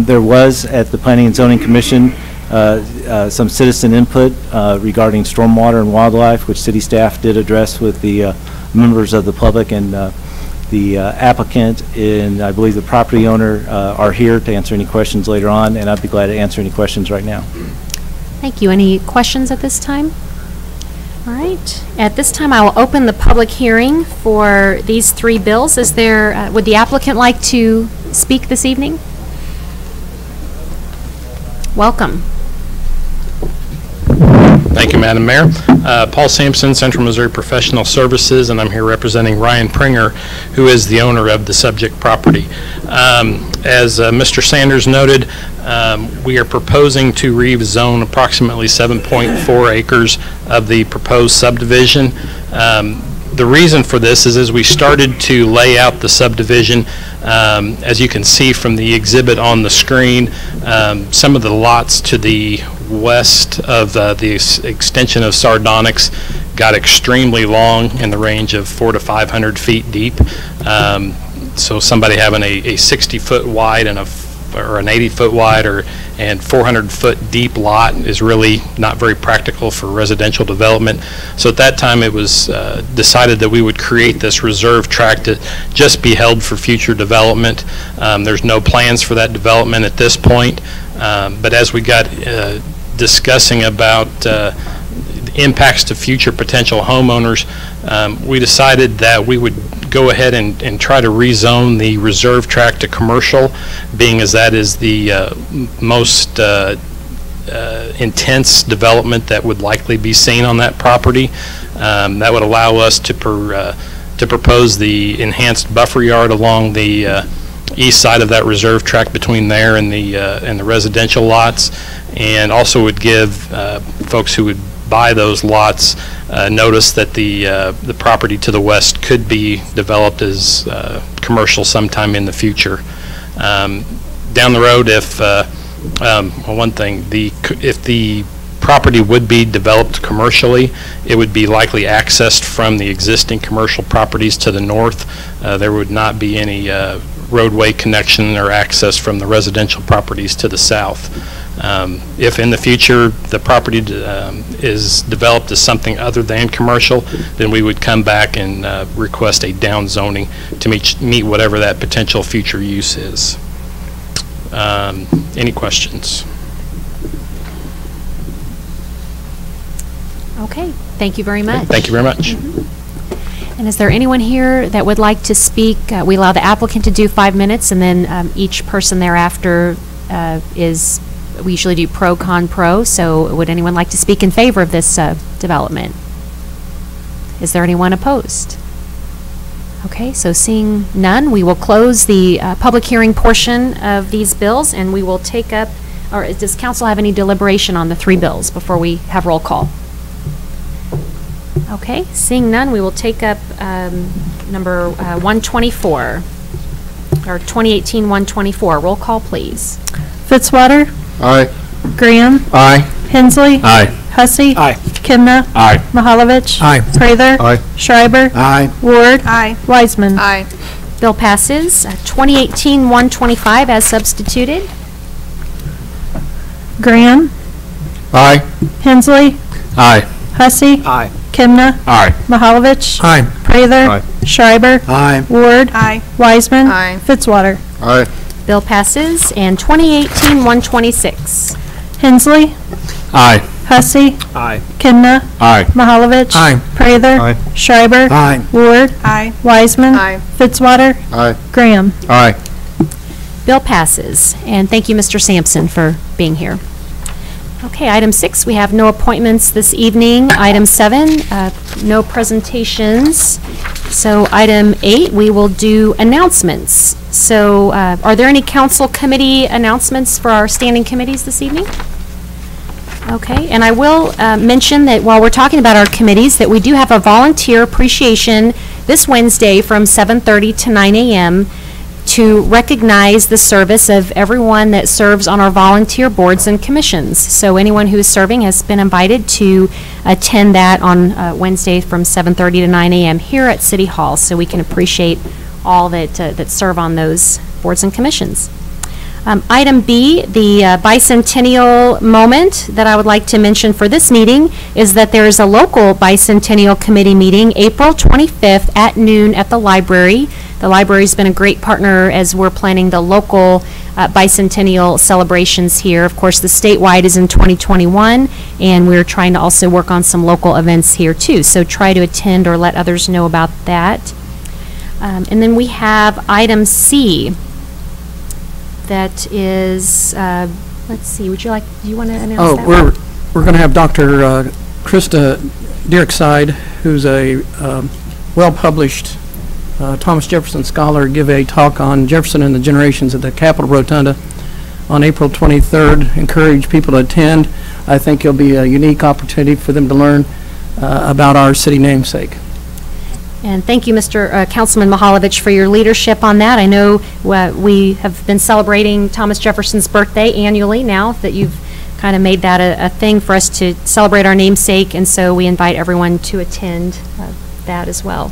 There was at the Planning and Zoning Commission some citizen input regarding stormwater and wildlife, which city staff did address with the members of the public, and the applicant and I believe the property owner are here to answer any questions later on, and I'd be glad to answer any questions right now. Thank you. Any questions at this time? All right. At this time, I will open the public hearing for these three bills. Is there, would the applicant like to speak this evening? Welcome. Thank you, Madam Mayor. Paul Sampson, Central Missouri Professional Services, and I'm here representing Ryan Pringer, who is the owner of the subject property. As Mr. Sanders noted, we are proposing to rezone approximately 7.4 acres of the proposed subdivision. The reason for this is as we started to lay out the subdivision, as you can see from the exhibit on the screen, some of the lots to the west of the extension of sardonyx got extremely long, in the range of 400 to 500 feet deep. So somebody having a 60-foot wide and or an 80-foot wide and 400-foot deep lot is really not very practical for residential development. So at that time it was decided that we would create this reserve tract to just be held for future development. There's no plans for that development at this point, but as we got discussing about impacts to future potential homeowners, we decided that we would go ahead and try to rezone the reserve tract to commercial, being as that is the most intense development that would likely be seen on that property. That would allow us to propose the enhanced buffer yard along the east side of that reserve tract between there and the residential lots, and also would give folks who would buy those lots notice that the property to the west could be developed as commercial sometime in the future. Down the road, if one thing, if the property would be developed commercially, it would be likely accessed from the existing commercial properties to the north. There would not be any roadway connection or access from the residential properties to the south. If in the future the property is developed as something other than commercial, then we would come back and request a down zoning to meet whatever that potential future use is. Any questions? Okay, thank you very much. Thank you very much. And is there anyone here that would like to speak? We allow the applicant to do 5 minutes, and then each person thereafter we usually do pro, con, pro. So would anyone like to speak in favor of this development? Is there anyone opposed? Okay, so seeing none, we will close the public hearing portion of these bills, and we will take up, or does council have any deliberation on the 3 bills before we have roll call? Okay, seeing none, we will take up number 124, or 2018-124. Roll call, please. Fitzwater. Aye. Graham. Aye. Hensley. Aye. Hussey. Aye. Kimna. Aye. Mahalovich. Aye. Prather. Aye. Schreiber. Aye. Ward. Aye. Wiseman. Aye. Bill passes. 2018-125 as substituted. Graham. Aye. Hensley. Aye. Hussey. Aye. Kimna. Aye. Mahalovich. Aye. Prather. Aye. Schreiber. Aye. Ward. Aye. Wiseman. Aye. Fitzwater. Aye. Bill passes. And 2018-126. Hensley. Aye. Hussey. Aye. Kimna. Aye. Mahalovich. Aye. Prather. Aye. Schreiber. Aye. Ward. Aye. Wiseman. Aye. Fitzwater. Aye. Graham. Aye. Bill passes. And thank you, Mr. Sampson, for being here. Okay, item 6, we have no appointments this evening. Item 7, no presentations. So item 8, we will do announcements. So are there any council committee announcements for our standing committees this evening? Okay, and I will mention that while we're talking about our committees, that we do have a volunteer appreciation this Wednesday from 7:30 to 9 a.m. to recognize the service of everyone that serves on our volunteer boards and commissions. So anyone who is serving has been invited to attend that on Wednesday from 7:30 to 9 a.m. here at City Hall, so we can appreciate all that serve on those boards and commissions. Item B, the bicentennial moment that I would like to mention for this meeting is that there is a local bicentennial committee meeting April 25th at noon at the library. The library's been a great partner as we're planning the local bicentennial celebrations here. Of course, the statewide is in 2021, and we're trying to also work on some local events here too. So try to attend or let others know about that. And then we have item C. That is, let's see, do you want to announce that? We're going to have Dr. Krista Dierkside, who's a well-published Thomas Jefferson scholar, give a talk on Jefferson and the generations at the Capitol Rotunda on April 23rd. Encourage people to attend. I think it'll be a unique opportunity for them to learn about our city namesake. And thank you, Mr. Councilman Mahalovich, for your leadership on that. I know we have been celebrating Thomas Jefferson's birthday annually now, that you've kind of made that a thing for us to celebrate our namesake, and so we invite everyone to attend that as well.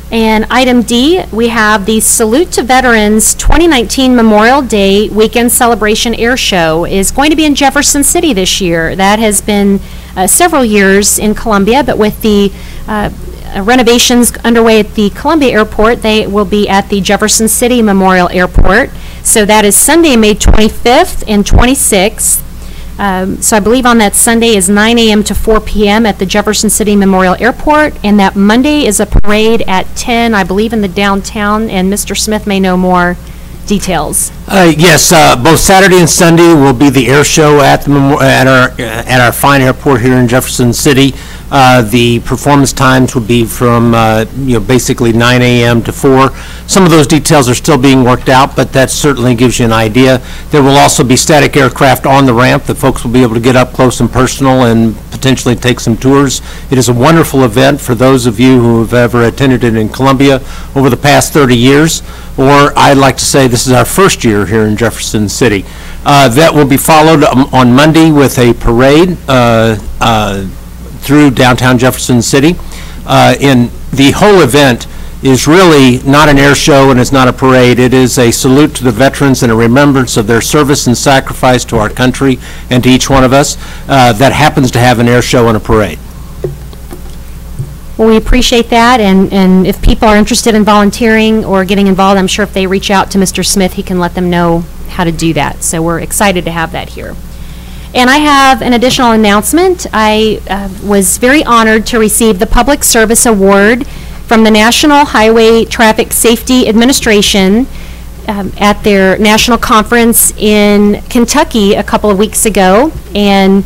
And item D, we have the Salute to Veterans 2019 Memorial Day Weekend Celebration Air Show is going to be in Jefferson City this year. That has been several years in Columbia, but with the renovations underway at the Columbia Airport, they will be at the Jefferson City Memorial Airport. So that is Sunday, May 25th and 26th. So I believe on that Sunday is 9 a.m. to 4 p.m. at the Jefferson City Memorial Airport, and that Monday is a parade at 10, I believe, in the downtown, and Mr. Smith may know more details. Yes, both Saturday and Sunday will be the air show at our fine airport here in Jefferson City. The performance times will be from basically 9 a.m. to 4. Some of those details are still being worked out, but that certainly gives you an idea. There will also be static aircraft on the ramp that folks will be able to get up close and personal and potentially take some tours. It is a wonderful event for those of you who have ever attended it in Columbia over the past 30 years, or I'd like to say this is our first year here in Jefferson City. That will be followed on Monday with a parade through downtown Jefferson City. And the whole event is really not an air show and it's not a parade. It is a salute to the veterans and a remembrance of their service and sacrifice to our country and to each one of us that happens to have an air show and a parade. Well, we appreciate that, and if people are interested in volunteering or getting involved, I'm sure if they reach out to Mr. Smith, he can let them know how to do that. So we're excited to have that here. And I have an additional announcement. I was very honored to receive the Public Service Award from the National Highway Traffic Safety Administration at their national conference in Kentucky a couple of weeks ago, and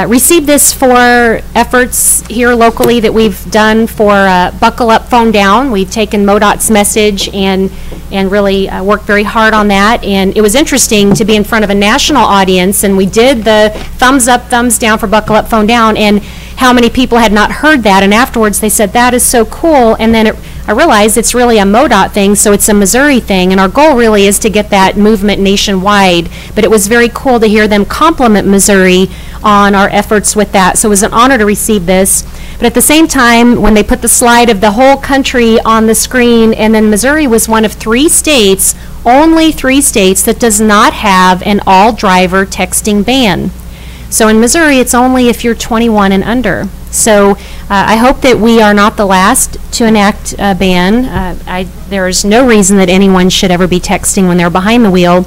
received this for efforts here locally that we've done for Buckle Up, Phone Down. We've taken MoDOT's message and really worked very hard on that. And it was interesting to be in front of a national audience, and we did the thumbs up, thumbs down for Buckle Up, Phone Down, and how many people had not heard that. And afterwards they said, that is so cool. And then I realized it's really a MoDOT thing, so it's a Missouri thing, and our goal really is to get that movement nationwide. But it was very cool to hear them compliment Missouri on our efforts with that. So it was an honor to receive this. But at the same time, when they put the slide of the whole country on the screen, and then Missouri was one of 3 states, only 3 states, that does not have an all-driver texting ban. So in Missouri, it's only if you're 21 and under. So I hope that we are not the last to enact a ban. There is no reason that anyone should ever be texting when they're behind the wheel.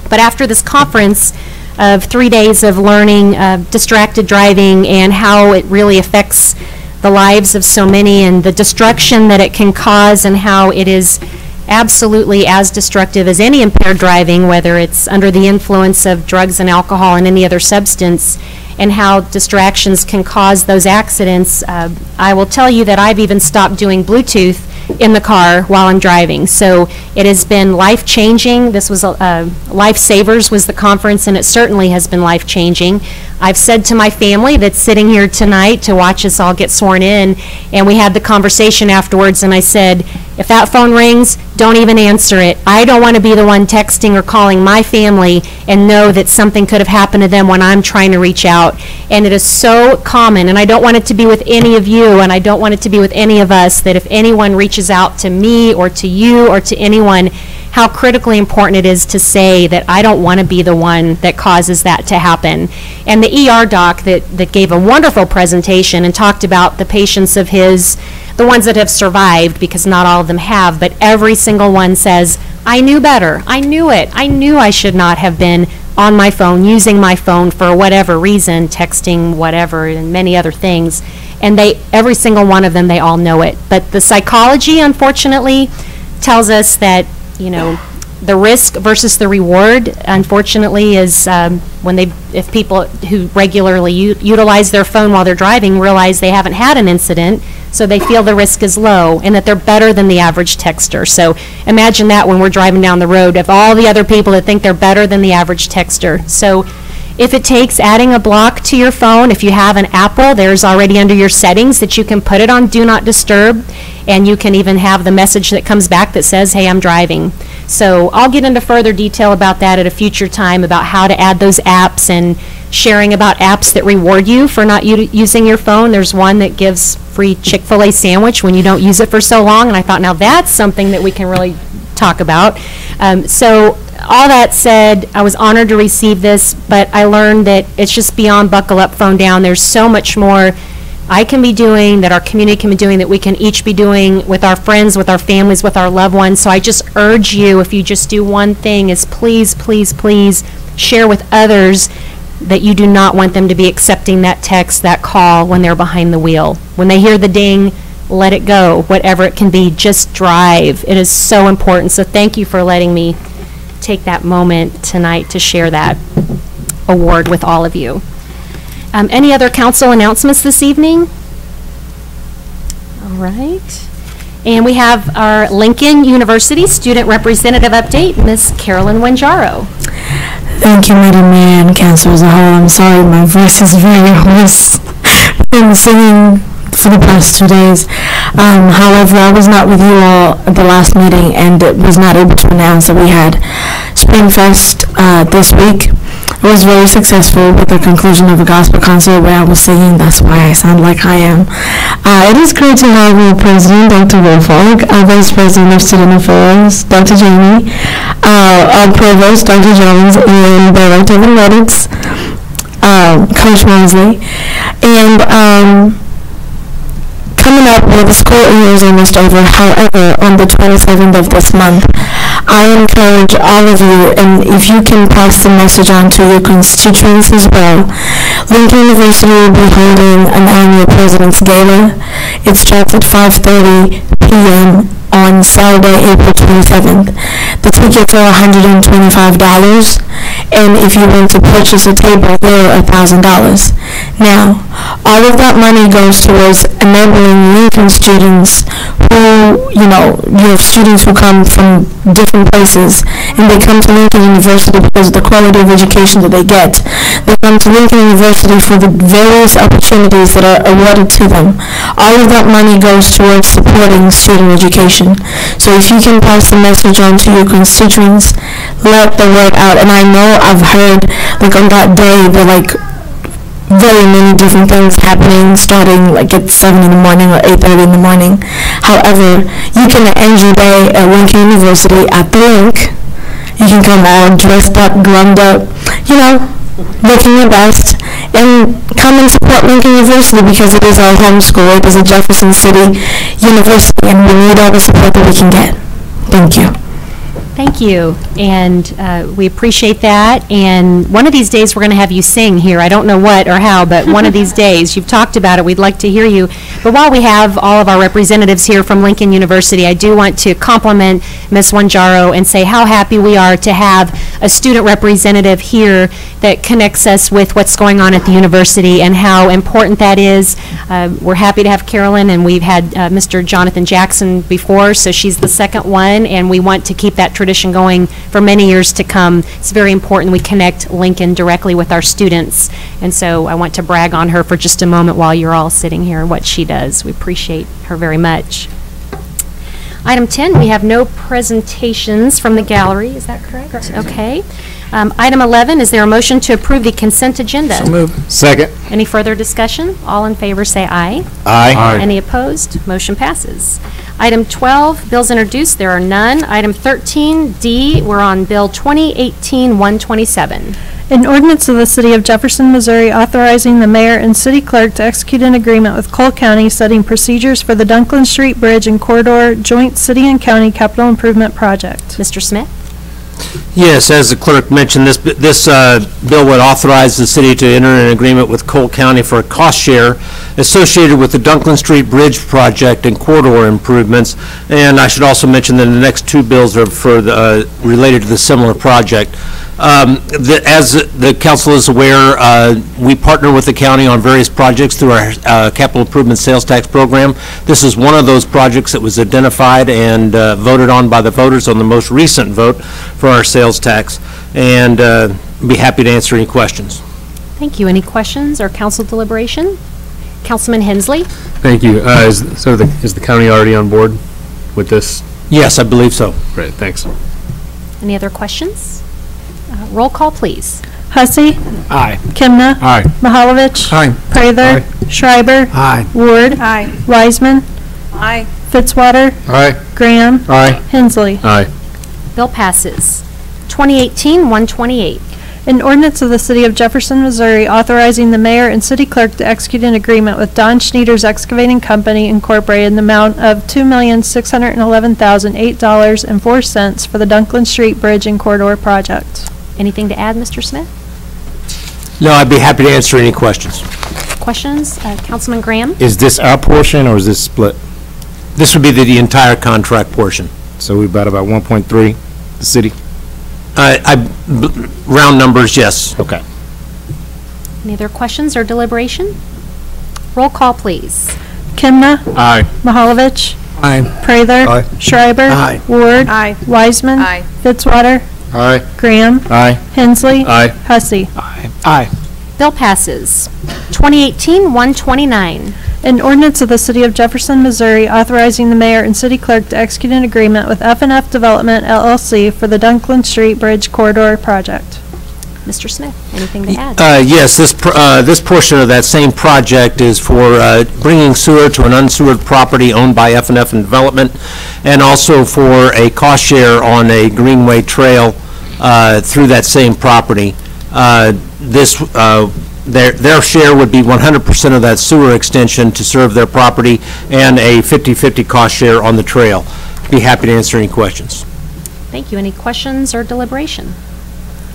But after this conference of 3 days of learning distracted driving and how it really affects the lives of so many and the destruction that it can cause, and how it is absolutely as destructive as any impaired driving, whether it's under the influence of drugs and alcohol and any other substance, and how distractions can cause those accidents. I will tell you that I've even stopped doing Bluetooth in the car while I'm driving. So it has been life-changing. This was Lifesavers was the conference, and it certainly has been life-changing. I've said to my family that's sitting here tonight to watch us all get sworn in, and we had the conversation afterwards, and I said, if that phone rings, don't even answer it. I don't want to be the one texting or calling my family and know that something could have happened to them when I'm trying to reach out. And it is so common, and I don't want it to be with any of you, and I don't want it to be with any of us, that if anyone reaches out to me or to you or to anyone, how critically important it is to say that I don't want to be the one that causes that to happen. And the ER doc that gave a wonderful presentation and talked about the patients of his, the ones that have survived, because not all of them have, but every single one says, I knew better. I knew it. I knew I should not have been on my phone, using my phone for whatever reason, texting, whatever, and many other things. And every single one of them, they all know it. But the psychology, unfortunately, tells us that, you know, the risk versus the reward, unfortunately, is if people who regularly utilize their phone while they're driving realize they haven't had an incident, so they feel the risk is low and that they're better than the average texter. So imagine that when we're driving down the road, of all the other people that think they're better than the average texter. So if it takes adding a block to your phone, if you have an Apple, there's already under your settings that you can put it on Do Not Disturb. and you can even have the message that comes back that says, hey, I'm driving. So I'll get into further detail about that at a future time, about how to add those apps and sharing about apps that reward you for not using your phone. There's one that gives free Chick-fil-A sandwich when you don't use it for so long, and I thought, now that's something that we can really talk about. So all that said, I was honored to receive this, but I learned that it's just beyond buckle up, phone down. There's so much more I can be doing, that our community can be doing, that we can each be doing with our friends, with our families, with our loved ones. So I just urge you, if you just do one thing, is please, please, please share with others that you do not want them to be accepting that text, that call when they're behind the wheel. When they hear the ding, let it go, whatever it can be, just drive. It is so important. So thank you for letting me take that moment tonight to share that award with all of you. Any other council announcements this evening? All right. And we have our Lincoln University Student Representative Update, Ms. Carolyn Wanjaro. Thank you, Madam Mayor and Council as a whole. I'm sorry, my voice is very hoarse from singing for the past 2 days. However, I was not with you all at the last meeting and was not able to announce that we had Springfest this week. It was very successful with the conclusion of a gospel concert where I was singing. That's why I sound like I am. It is great to have our president, Dr. Wolfog, our vice president of student affairs, Dr. Jamie, our provost, Dr. Jones, and director of athletics, Coach Mosley. And coming up, well, the school year is almost over. However, on the 27th of this month, I encourage all of you, and if you can pass the message on to your constituents as well, Lincoln University will be holding an annual President's Gala. It starts at 5:30 p.m. on Saturday, April 27th. The tickets are $125, and if you want to purchase a table, they're $1,000. Now, all of that money goes towards enabling Lincoln students who, you have students who come from different places, and they come to Lincoln University because of the quality of education that they get. They come to Lincoln University for the various opportunities that are awarded to them. All of that money goes towards supporting student education. So if you can pass the message on to your constituents, let the word out. And I know I've heard, on that day, very many different things happening, starting at 7 in the morning or 8:30 in the morning. However, you can end your day at Lincoln University at the link. You can come all dressed up, glummed up, looking your best, and come and support Lincoln University because it is our home school. It is a Jefferson City university, and we need all the support that we can get. Thank you. Thank you, and we appreciate that. And one of these days, we're going to have you sing here. I don't know what or how, but one of these days. You've talked about it. We'd like to hear you. But while we have all of our representatives here from Lincoln University, I do want to compliment Ms. Wanjaro and say how happy we are to have a student representative here that connects us with what's going on at the university and how important that is. We're happy to have Carolyn, and we've had Mr. Jonathan Jackson before, so she's the second one, and we want to keep that tradition going for many years to come. It's very important we connect Lincoln directly with our students, and so I want to brag on her for just a moment while you're all sitting here, what she does. We appreciate her very much. Item 10, we have no presentations from the gallery. Is that correct? Okay. Item 11, is there a motion to approve the consent agenda? So moved. Second. Any further discussion? All in favor say aye. Aye. Any opposed? Motion passes. Item 12, bills introduced, there are none. Item 13D, we're on Bill 2018-127. An ordinance of the City of Jefferson, Missouri authorizing the mayor and city clerk to execute an agreement with Cole County setting procedures for the Dunklin Street Bridge and Corridor Joint City and County Capital Improvement Project. Mr. Smith? Yes, as the clerk mentioned, this bill would authorize the city to enter an agreement with Cole County for a cost share associated with the Dunklin Street Bridge project and corridor improvements. And I should also mention that the next two bills are related to the similar project. As the council is aware, we partner with the county on various projects through our capital improvement sales tax program. This is one of those projects that was identified and voted on by the voters on the most recent vote for our sales tax, and be happy to answer any questions. Thank you. Any questions or council deliberation? Councilman Hensley? Thank you. Is the county already on board with this? Yes, I believe so. Great, thanks. Any other questions? Roll call, please. Hussey. Aye. Kimna. Aye. Mahalovich. Aye. Prather. Aye. Schreiber. Aye. Ward. Aye. Wiseman. Aye. Fitzwater. Aye. Graham. Aye. Hensley. Aye. Bill passes. 2018-128. An ordinance of the City of Jefferson, Missouri authorizing the mayor and city clerk to execute an agreement with Don Schneider's Excavating Company Incorporated in the amount of $2,611,008.04 for the Dunklin Street Bridge and Corridor Project. Anything to add, Mr. Smith? No, I'd be happy to answer any questions. Questions? Councilman Graham? Is this our portion or is this split? This would be the entire contract portion. So we've got about 1.3, the city? Round numbers, yes. Okay. Any other questions or deliberation? Roll call, please. Kimna. Aye. Mahalovich. Aye. Prather. Aye. Schreiber. Aye. Ward. Aye. Wiseman. Aye. Fitzwater. Aye. Graham. Aye. Hensley. Aye. Hussey. Aye. Bill passes. 2018-129. An ordinance of the City of Jefferson, Missouri authorizing the mayor and city clerk to execute an agreement with F&F Development LLC for the Dunklin Street Bridge Corridor Project. Mr. Smith, anything to add? Yes, this portion of that same project is for bringing sewer to an unsewered property owned by F&F Development, and also for a cost share on a greenway trail through that same property. Their share would be 100% of that sewer extension to serve their property and a 50-50 cost share on the trail. Be happy to answer any questions. Thank you. Any questions or deliberation?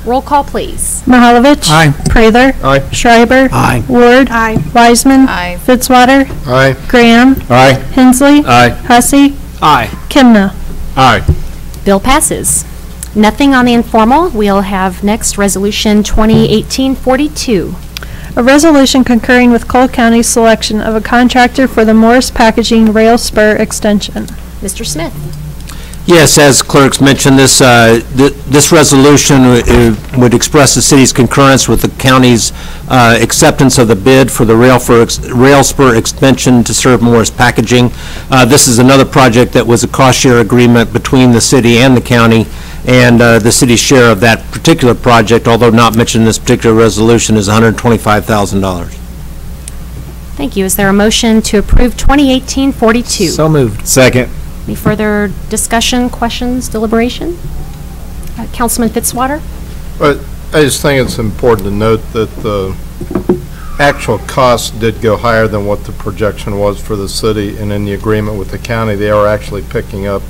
Roll call, please. Mahalovich. Aye. Prather. Aye. Schreiber. Aye. Ward. Aye. Wiseman. Aye. Fitzwater. Aye. Graham. Aye. Hensley. Aye. Hussey. Aye. Kimna. Aye. Bill passes. Nothing on the informal. We'll have next Resolution 2018-42. A resolution concurring with Cole County's selection of a contractor for the Morris Packaging Rail Spur Extension. Mr. Smith. Yes, as clerks mentioned, this resolution would express the city's concurrence with the county's acceptance of the bid for the rail spur extension to serve Morris Packaging. This is another project that was a cost share agreement between the city and the county, and the city's share of that particular project, although not mentioned in this particular resolution, is $125,000. Thank you. Is there a motion to approve 2018-42? So moved. Second. Any further discussion, questions, deliberation? Councilman Fitzwater? But I just think it's important to note that the actual cost did go higher than what the projection was for the city, and in the agreement with the county, they are actually picking up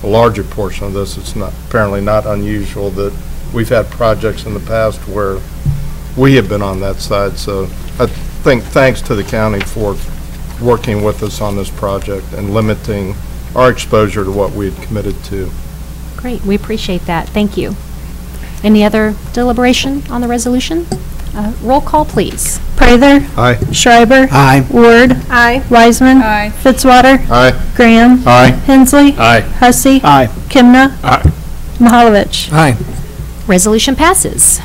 a larger portion of this. It's not apparently not unusual that we've had projects in the past where we have been on that side. So I think thanks to the county for working with us on this project and limiting our exposure to what we had committed to. Great, we appreciate that. Thank you. Any other deliberation on the resolution? Roll call, please. Prather. Aye. Schreiber. Aye. Ward. Aye. Wiseman. Aye. Fitzwater. Aye. Graham. Aye. Hensley. Aye. Hussey. Aye. Kimna. Aye. Mahalovich. Aye. Resolution passes.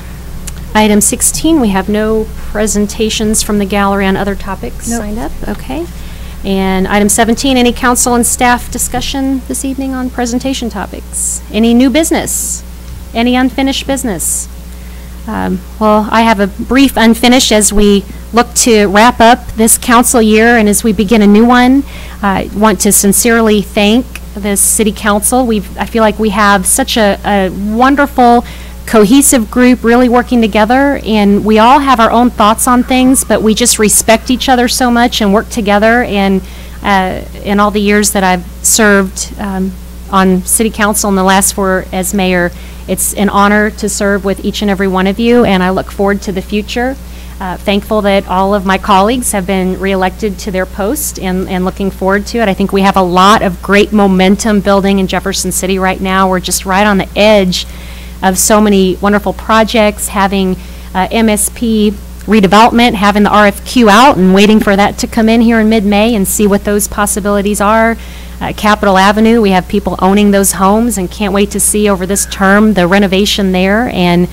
Item 16, we have no presentations from the gallery on other topics signed up. Okay. And item 17, any council and staff discussion this evening on presentation topics? Any new business? Any unfinished business? Well, I have a brief unfinished as we look to wrap up this council year and as we begin a new one. I want to sincerely thank this city council. I feel like we have such a wonderful, cohesive group really working together, and we all have our own thoughts on things, but we just respect each other so much and work together. And in all the years that I've served on city council and the last 4 as mayor, it's an honor to serve with each and every one of you, and I look forward to the future. Thankful that all of my colleagues have been reelected to their post, and looking forward to it. I think we have a lot of great momentum building in Jefferson City right now. We're just right on the edge of so many wonderful projects, having MSP redevelopment, having the RFQ out and waiting for that to come in here in mid-May and see what those possibilities are. Capitol Avenue, we have people owning those homes and can't wait to see over this term the renovation there, and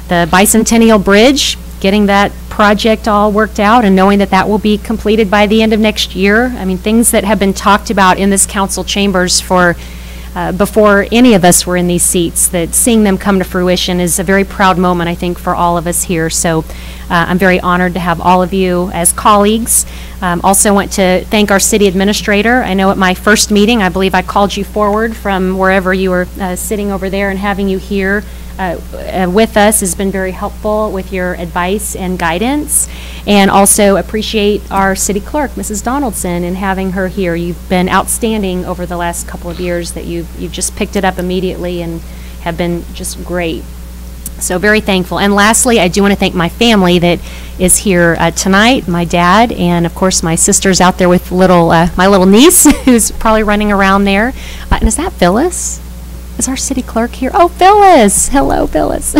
the Bicentennial Bridge, getting that project all worked out and knowing that that will be completed by the end of next year. I mean, things that have been talked about in this council chambers for before any of us were in these seats, that seeing them come to fruition is a very proud moment, I think, for all of us here. So I'm very honored to have all of you as colleagues. Also want to thank our city administrator. I know at my first meeting, I believe I called you forward from wherever you were sitting over there, and having you here with us has been very helpful with your advice and guidance. And also appreciate our city clerk, Mrs. Donaldson, and having her here. You've been outstanding over the last couple of years, that you've just picked it up immediately and have been just great. So very thankful. And lastly, I do want to thank my family that is here tonight, my dad, and of course my sister's out there with my little niece who's probably running around there. And is that Phyllis? Is our city clerk here? Oh, Phyllis. Hello, Phyllis.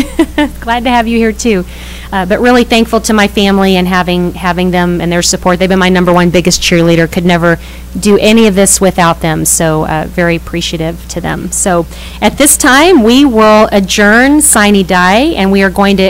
Glad to have you here too. But really thankful to my family and having them and their support. They've been my #1 biggest cheerleader. Could never do any of this without them. So very appreciative to them. So at this time, we will adjourn sine die, and we are going to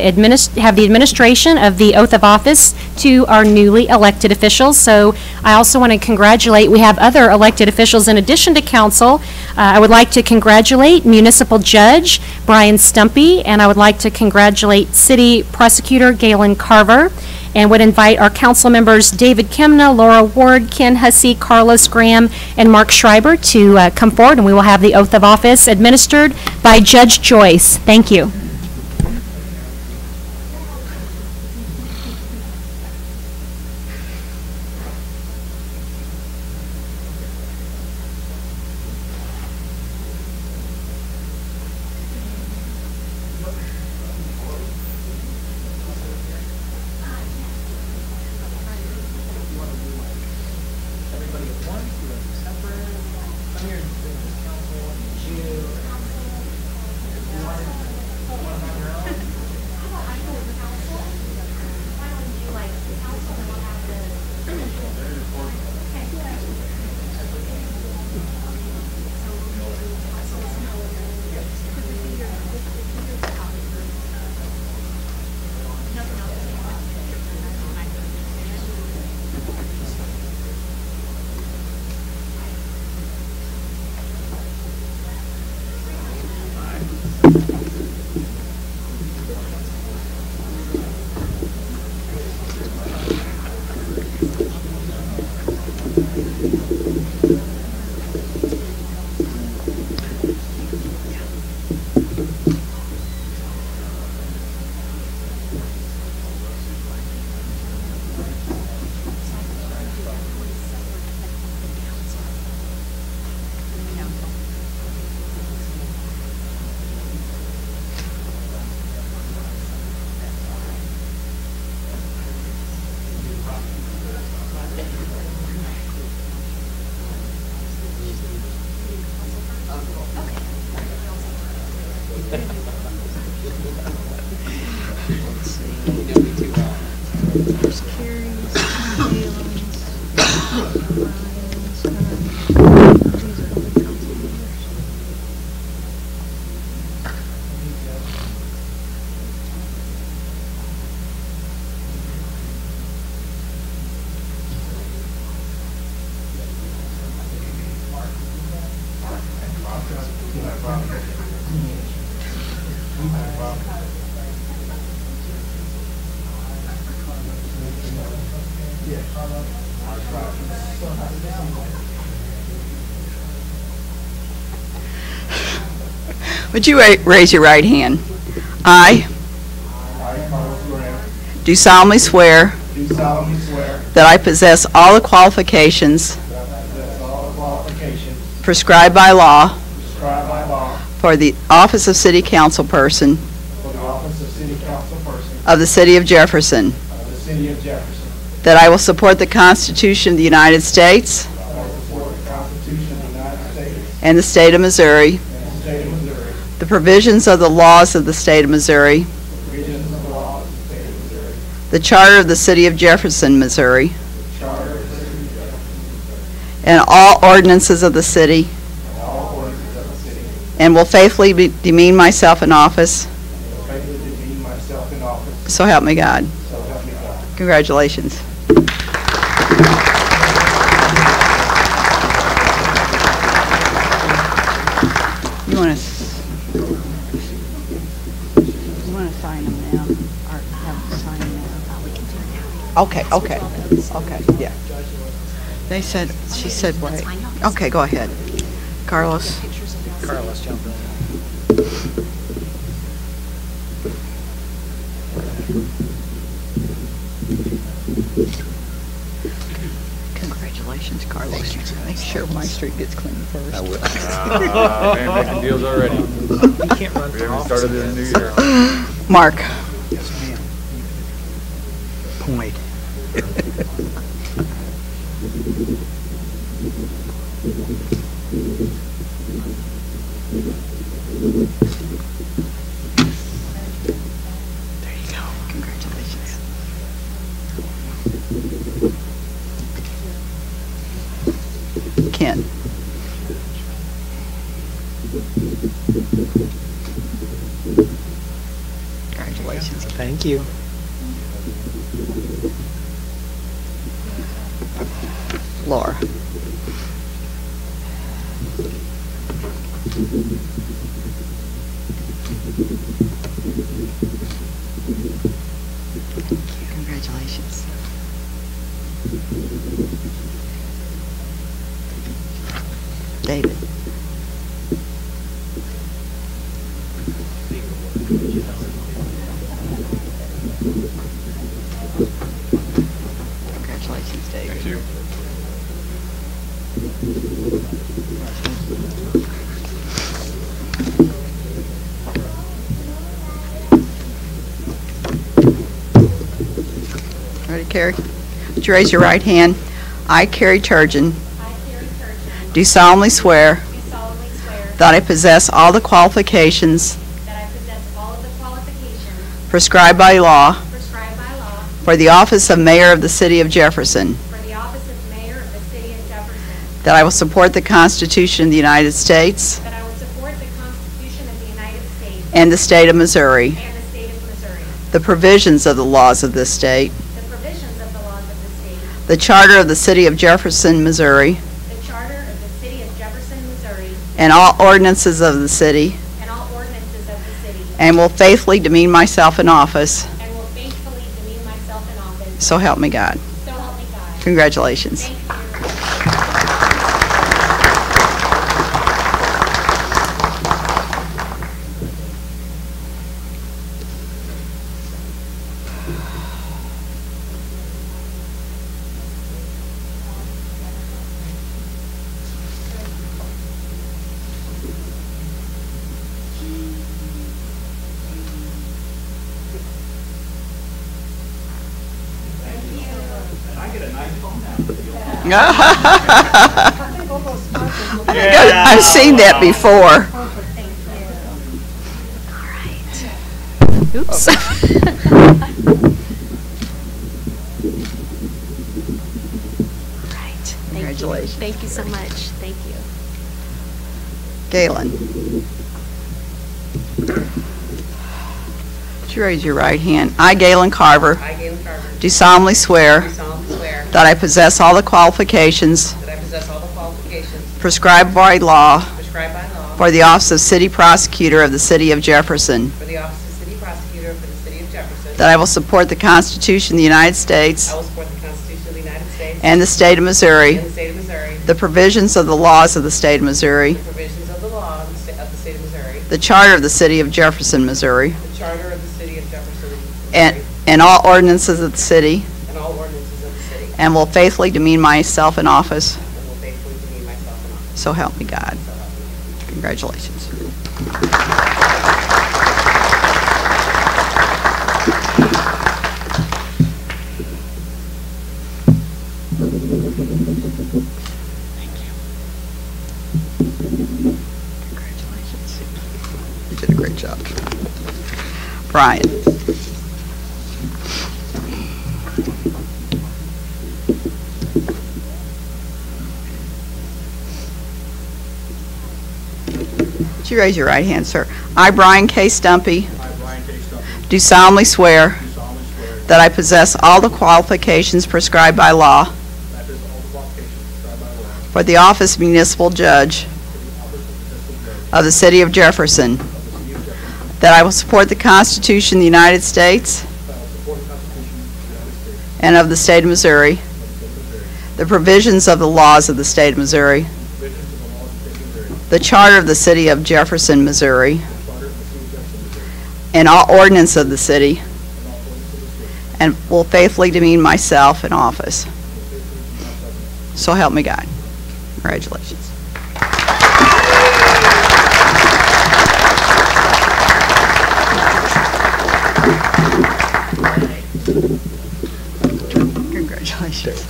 have the administration of the oath of office to our newly elected officials. So I also want to congratulate, we have other elected officials in addition to council. I would like to congratulate Municipal Judge Brian Stumpy, and I would like to congratulate City Prosecutor Galen Carver, and would invite our council members David Kimna, Laura Ward, Ken Hussey, Carlos Graham, and Mark Schreiber to come forward, and we will have the oath of office administered by Judge Joyce. Thank you. Would you raise your right hand? I do solemnly swear that I possess all the qualifications prescribed by law for the office of City Council Person of the City of Jefferson, that I will support the Constitution of the United States and the state of Missouri, the provisions of the laws of the state of Missouri, the charter of the City of Jefferson, Missouri, and all ordinances of the city, and will faithfully demean myself in office. So help me God. Congratulations. You want to sign them now, or have them sign them now? We can do it now. Okay, yeah. They said, she said, wait. Okay, go ahead. Carlos. Carlos, jump in. Congratulations, Carlos. Make sure my street gets clean first. I will. Man, making deals already. You can't run We for haven't office. started the new year. Mark. Yes, ma'am. Point. There you go. Congratulations. Ken. Congratulations. Thank you. Laura. Congratulations. David. Congratulations, David. Thank you. Ready, Carrie? Would you raise your right hand? I, Carrie Turgeon, do solemnly swear that I possess all the qualifications prescribed by law for the office of Mayor of the City of Jefferson, that I will support the Constitution of the United States and the state of Missouri, the provisions of the laws of this state, the Charter of the City of Jefferson, Missouri, and all ordinances of the city, and will faithfully demean myself in office. So help me God. Congratulations. I've seen that before. Oops. Congratulations. Thank you so much. Thank you. Galen. Would you raise your right hand? I, Galen Carver, do solemnly swear that I possess all the qualifications prescribed by law for the office of City Prosecutor of the City of Jefferson, that I will support the Constitution of the United States and the state of Missouri, the provisions of the laws of the state of Missouri, the Charter of the City of Jefferson, Missouri, and all ordinances of the city, and will faithfully demean myself in office. So help me God. Congratulations. Congratulations. You did a great job. Brian. Would you raise your right hand, sir? I, Brian K. Stumpy, do solemnly swear that I possess all the qualifications prescribed by law for the office of municipal judge of the city of Jefferson, that I will support the Constitution of the United States and of the state of Missouri, the provisions of the laws of the state of Missouri, the charter of the city of Jefferson, Missouri, and all ordinance of the city, and will faithfully demean myself in office. So help me God. Congratulations. Congratulations.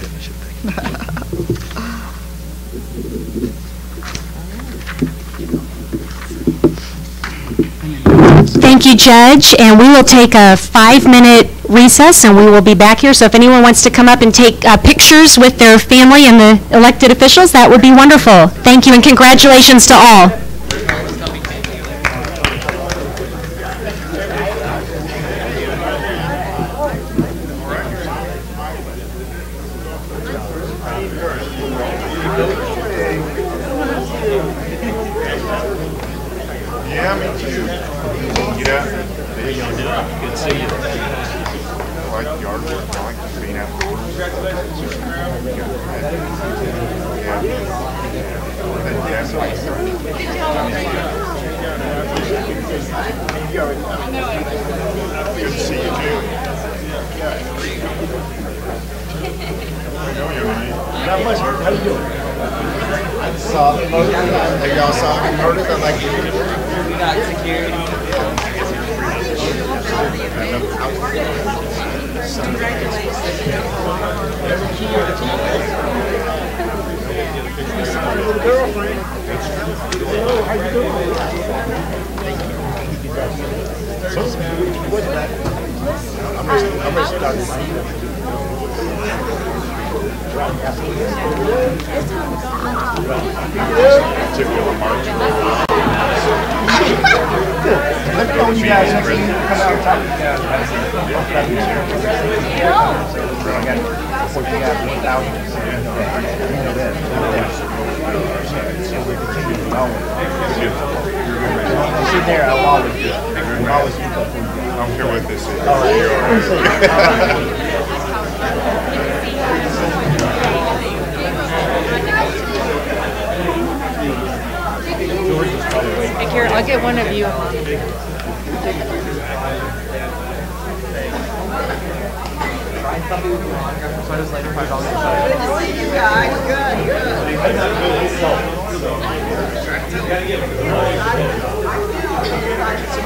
Thank you, Judge, and we will take a 5-minute recess, and we will be back here. So if anyone wants to come up and take pictures with their family and the elected officials, that would be wonderful. Thank you, and congratulations to all. Yeah, me too. Yeah. How you doing? Good to see you. I like yard work. I like just being outdoors. Good to see you too. Not much. How you doing? I saw the motor. Have y'all saw the motor? I'm like, we got security. Girlfriend. Hello, how you doing? What's that? I'm gonna start. Let me know when you guys next week come out and talk to you guys. What you got, 1,000. You know that. So we continue to know. You sit there, I'll always do it. Always keep up with you. I don't care what this is. All right. Hey, Karen, I'll get one of you. You guys, good,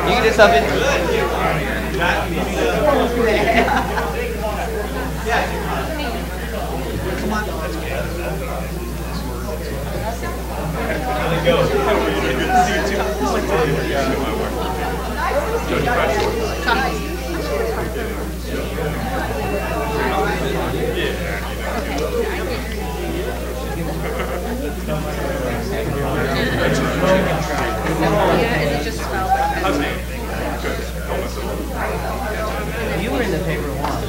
You can do something. Come on. You were in the paper once.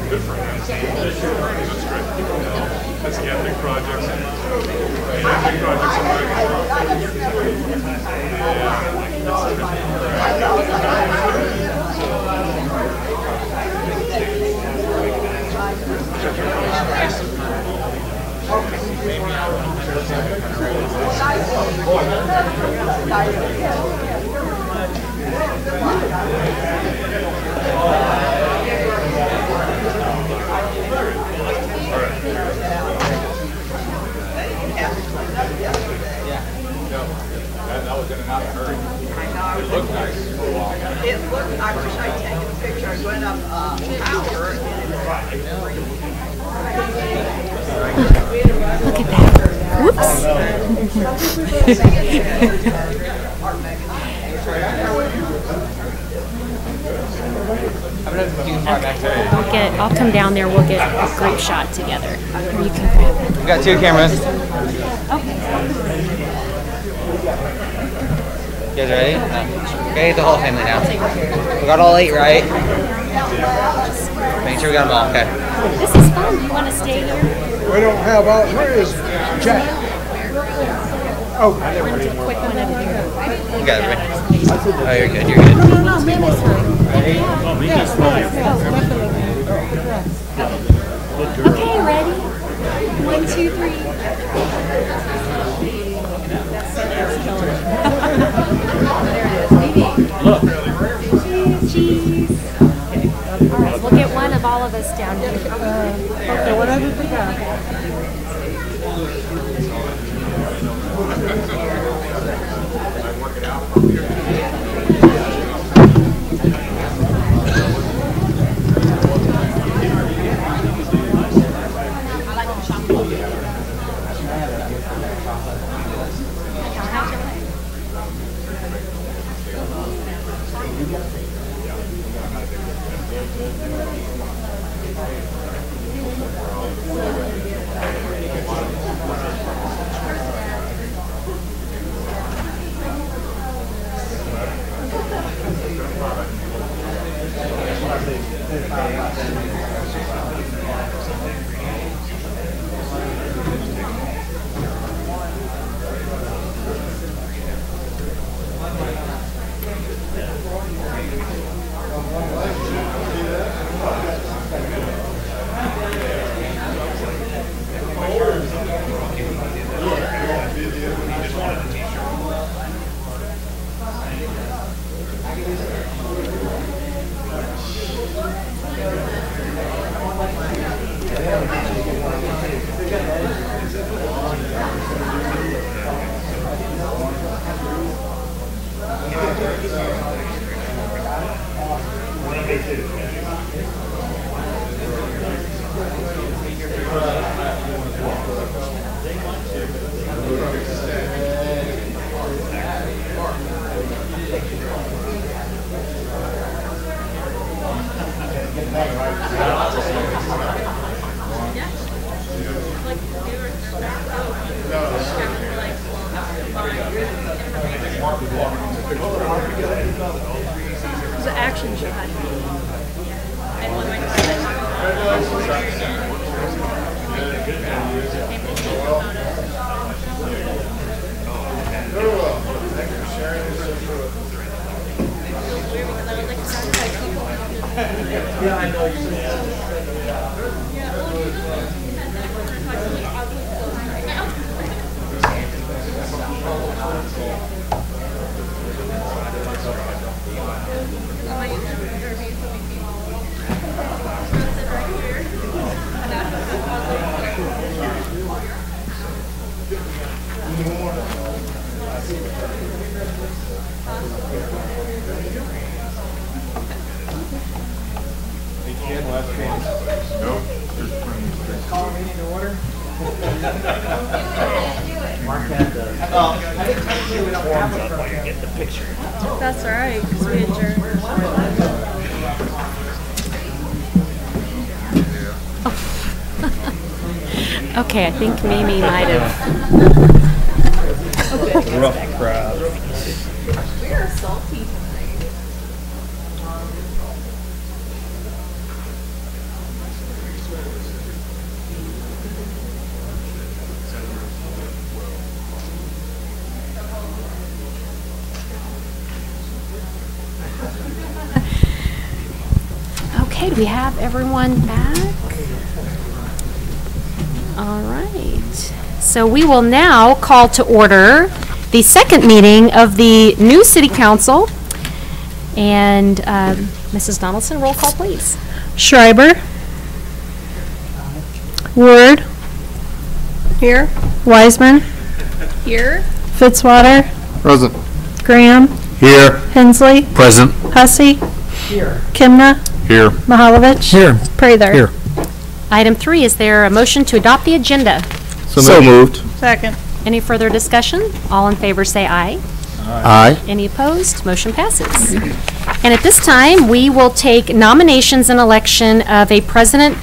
Good for him. That's great. Let's get big projects. Big That was in and out of hurry. It looked nice for a while. It looked, I wish I'd taken a picture. I went up power. Look at that. Whoops. I'll come down there, we'll get a group shot together. You can grab it. We got 2 cameras. Okay. guys ready? Okay, the whole family now. We got all 8, right? Make sure we got them all, okay. This is fun. Do you want to stay here? We don't have all, where is Jack? Oh. Quick one over here. You got it, right? Oh, you're good, you're good. No, Mim is fine. Yes, okay, ready? 1, 2, 3. Look. Cheese. All right, we'll get one of all of us down here. Okay, whatever you got. It's an action shot. And one Yeah, I know you. Call meeting to order. Mark had the. I didn't tell you we don't have it while you get the picture. That's all right, because we adjourned. Okay, I think Mimi might have. Rough crowd. We are salty. Okay, do we have everyone back? All right. So we will now call to order the second meeting of the new City Council. And Mrs. Donaldson, roll call, please. Schreiber. Ward. Here. Wiseman. Here. Fitzwater. Present. Graham. Here. Hensley. Present. Hussey. Here. Kimna. Here. Mahalovich. Here. Prather. Here. Item 3, is there a motion to adopt the agenda? So moved. Second. Any further discussion? All in favor say aye. Aye. Any opposed? Motion passes. And at this time, we will take nominations and election of a President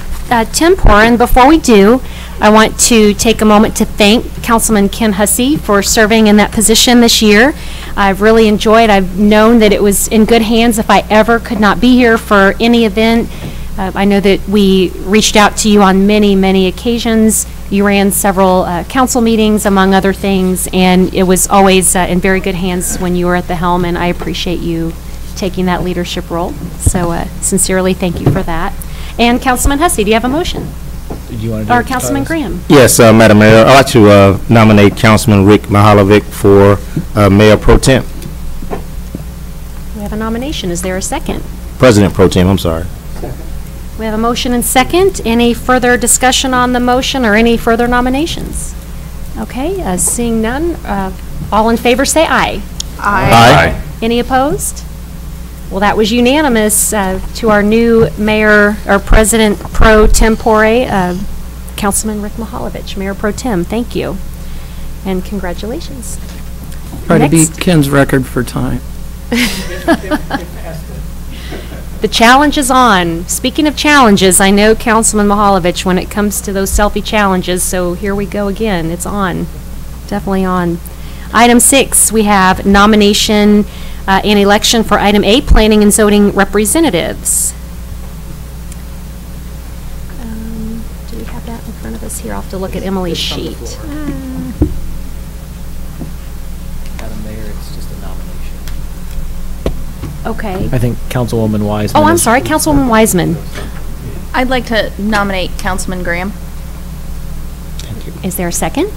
Tim Porin. Before we do, I want to take a moment to thank Councilman Ken Hussey for serving in that position this year. I've really enjoyed, I've known that it was in good hands if I ever could not be here for any event. I know that we reached out to you on many, many occasions. You ran several council meetings, among other things, and it was always in very good hands when you were at the helm, and I appreciate you taking that leadership role. So sincerely, thank you for that. And Councilman Hussey, do you have a motion? Did you want to Or Councilman Graham? Yes, Madam Mayor, I'd like to nominate Councilman Rick Mahalovic for Mayor Pro Tem. We have a nomination. Is there a second? President Pro Tem, I'm sorry. We have a motion and second. Any further discussion on the motion or any further nominations? Okay, seeing none, all in favor say aye. Aye. Any opposed? Well, that was unanimous to our new mayor, or president pro tempore, Councilman Rick Mahalovic, Mayor Pro Tem. Thank you. And congratulations. Try to Next. beat Ken's record for time. The challenge is on. Speaking of challenges, I know Councilman Mahalovic when it comes to those selfie challenges, so here we go again. It's on. Definitely on. Item 6, we have nomination and election for item A, planning and zoning representatives. Do we have that in front of us here? I'll have to look at Emily's sheet. Madam Mayor, it's just a nomination. Okay. I think Councilwoman Wiseman. Oh, I'm is- sorry, Councilwoman Wiseman. I'd like to nominate Councilman Graham. Is there a second?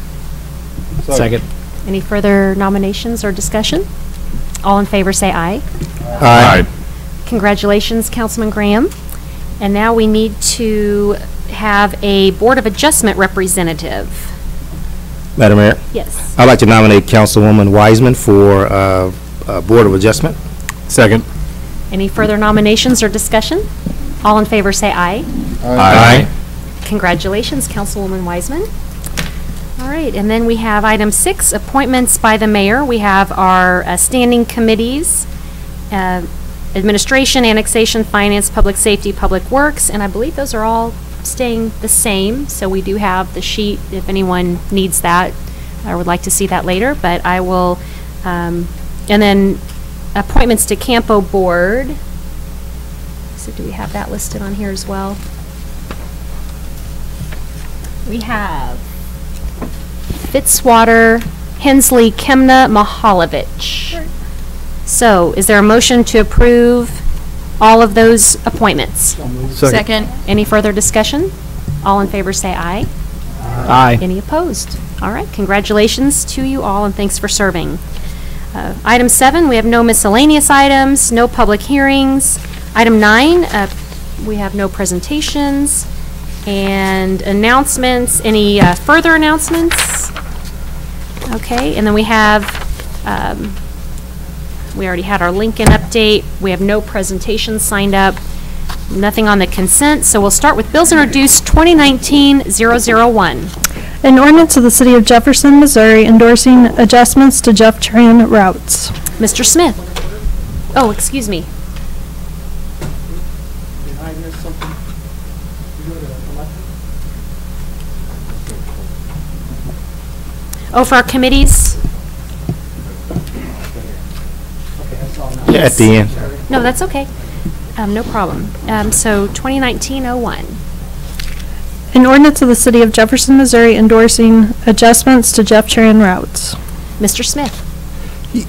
Second. Any further nominations or discussion? All in favor say aye. Aye. Congratulations, Councilman Graham. And now we need to have a Board of Adjustment representative. Madam Mayor, Yes. I'd like to nominate Councilwoman Wiseman for Board of Adjustment. Second. Any further nominations or discussion? All in favor say aye. Aye. Congratulations, Councilwoman Wiseman. All right, and then we have item 6, appointments by the mayor. We have our standing committees, administration, annexation, finance, public safety, public works, and I believe those are all staying the same. So we do have the sheet if anyone needs that or would like to see that later, but I will, and then appointments to Campo Board. So do we have that listed on here as well? We have Fitzwater, Hensley, Kemna, Mahalovic. So is there a motion to approve all of those appointments? Second. Any further discussion? All in favor say aye. Aye. Any opposed? All right, congratulations to you all and thanks for serving. Item 7, we have no miscellaneous items, no public hearings. Item 9, we have no presentations. And announcements, any further announcements? Okay, and then we have, we already had our Lincoln update. We have no presentations signed up, nothing on the consent. So we'll start with bills introduced 2019-001. An ordinance of the City of Jefferson, Missouri endorsing adjustments to Jeff Tran routes. Mr. Smith. Oh, excuse me. Did I miss something? Oh, for our committees? Yeah, at the end. No, that's okay. No problem. So 2019-01. An ordinance of the City of Jefferson, Missouri endorsing adjustments to Jeff Tran routes. Mr. Smith.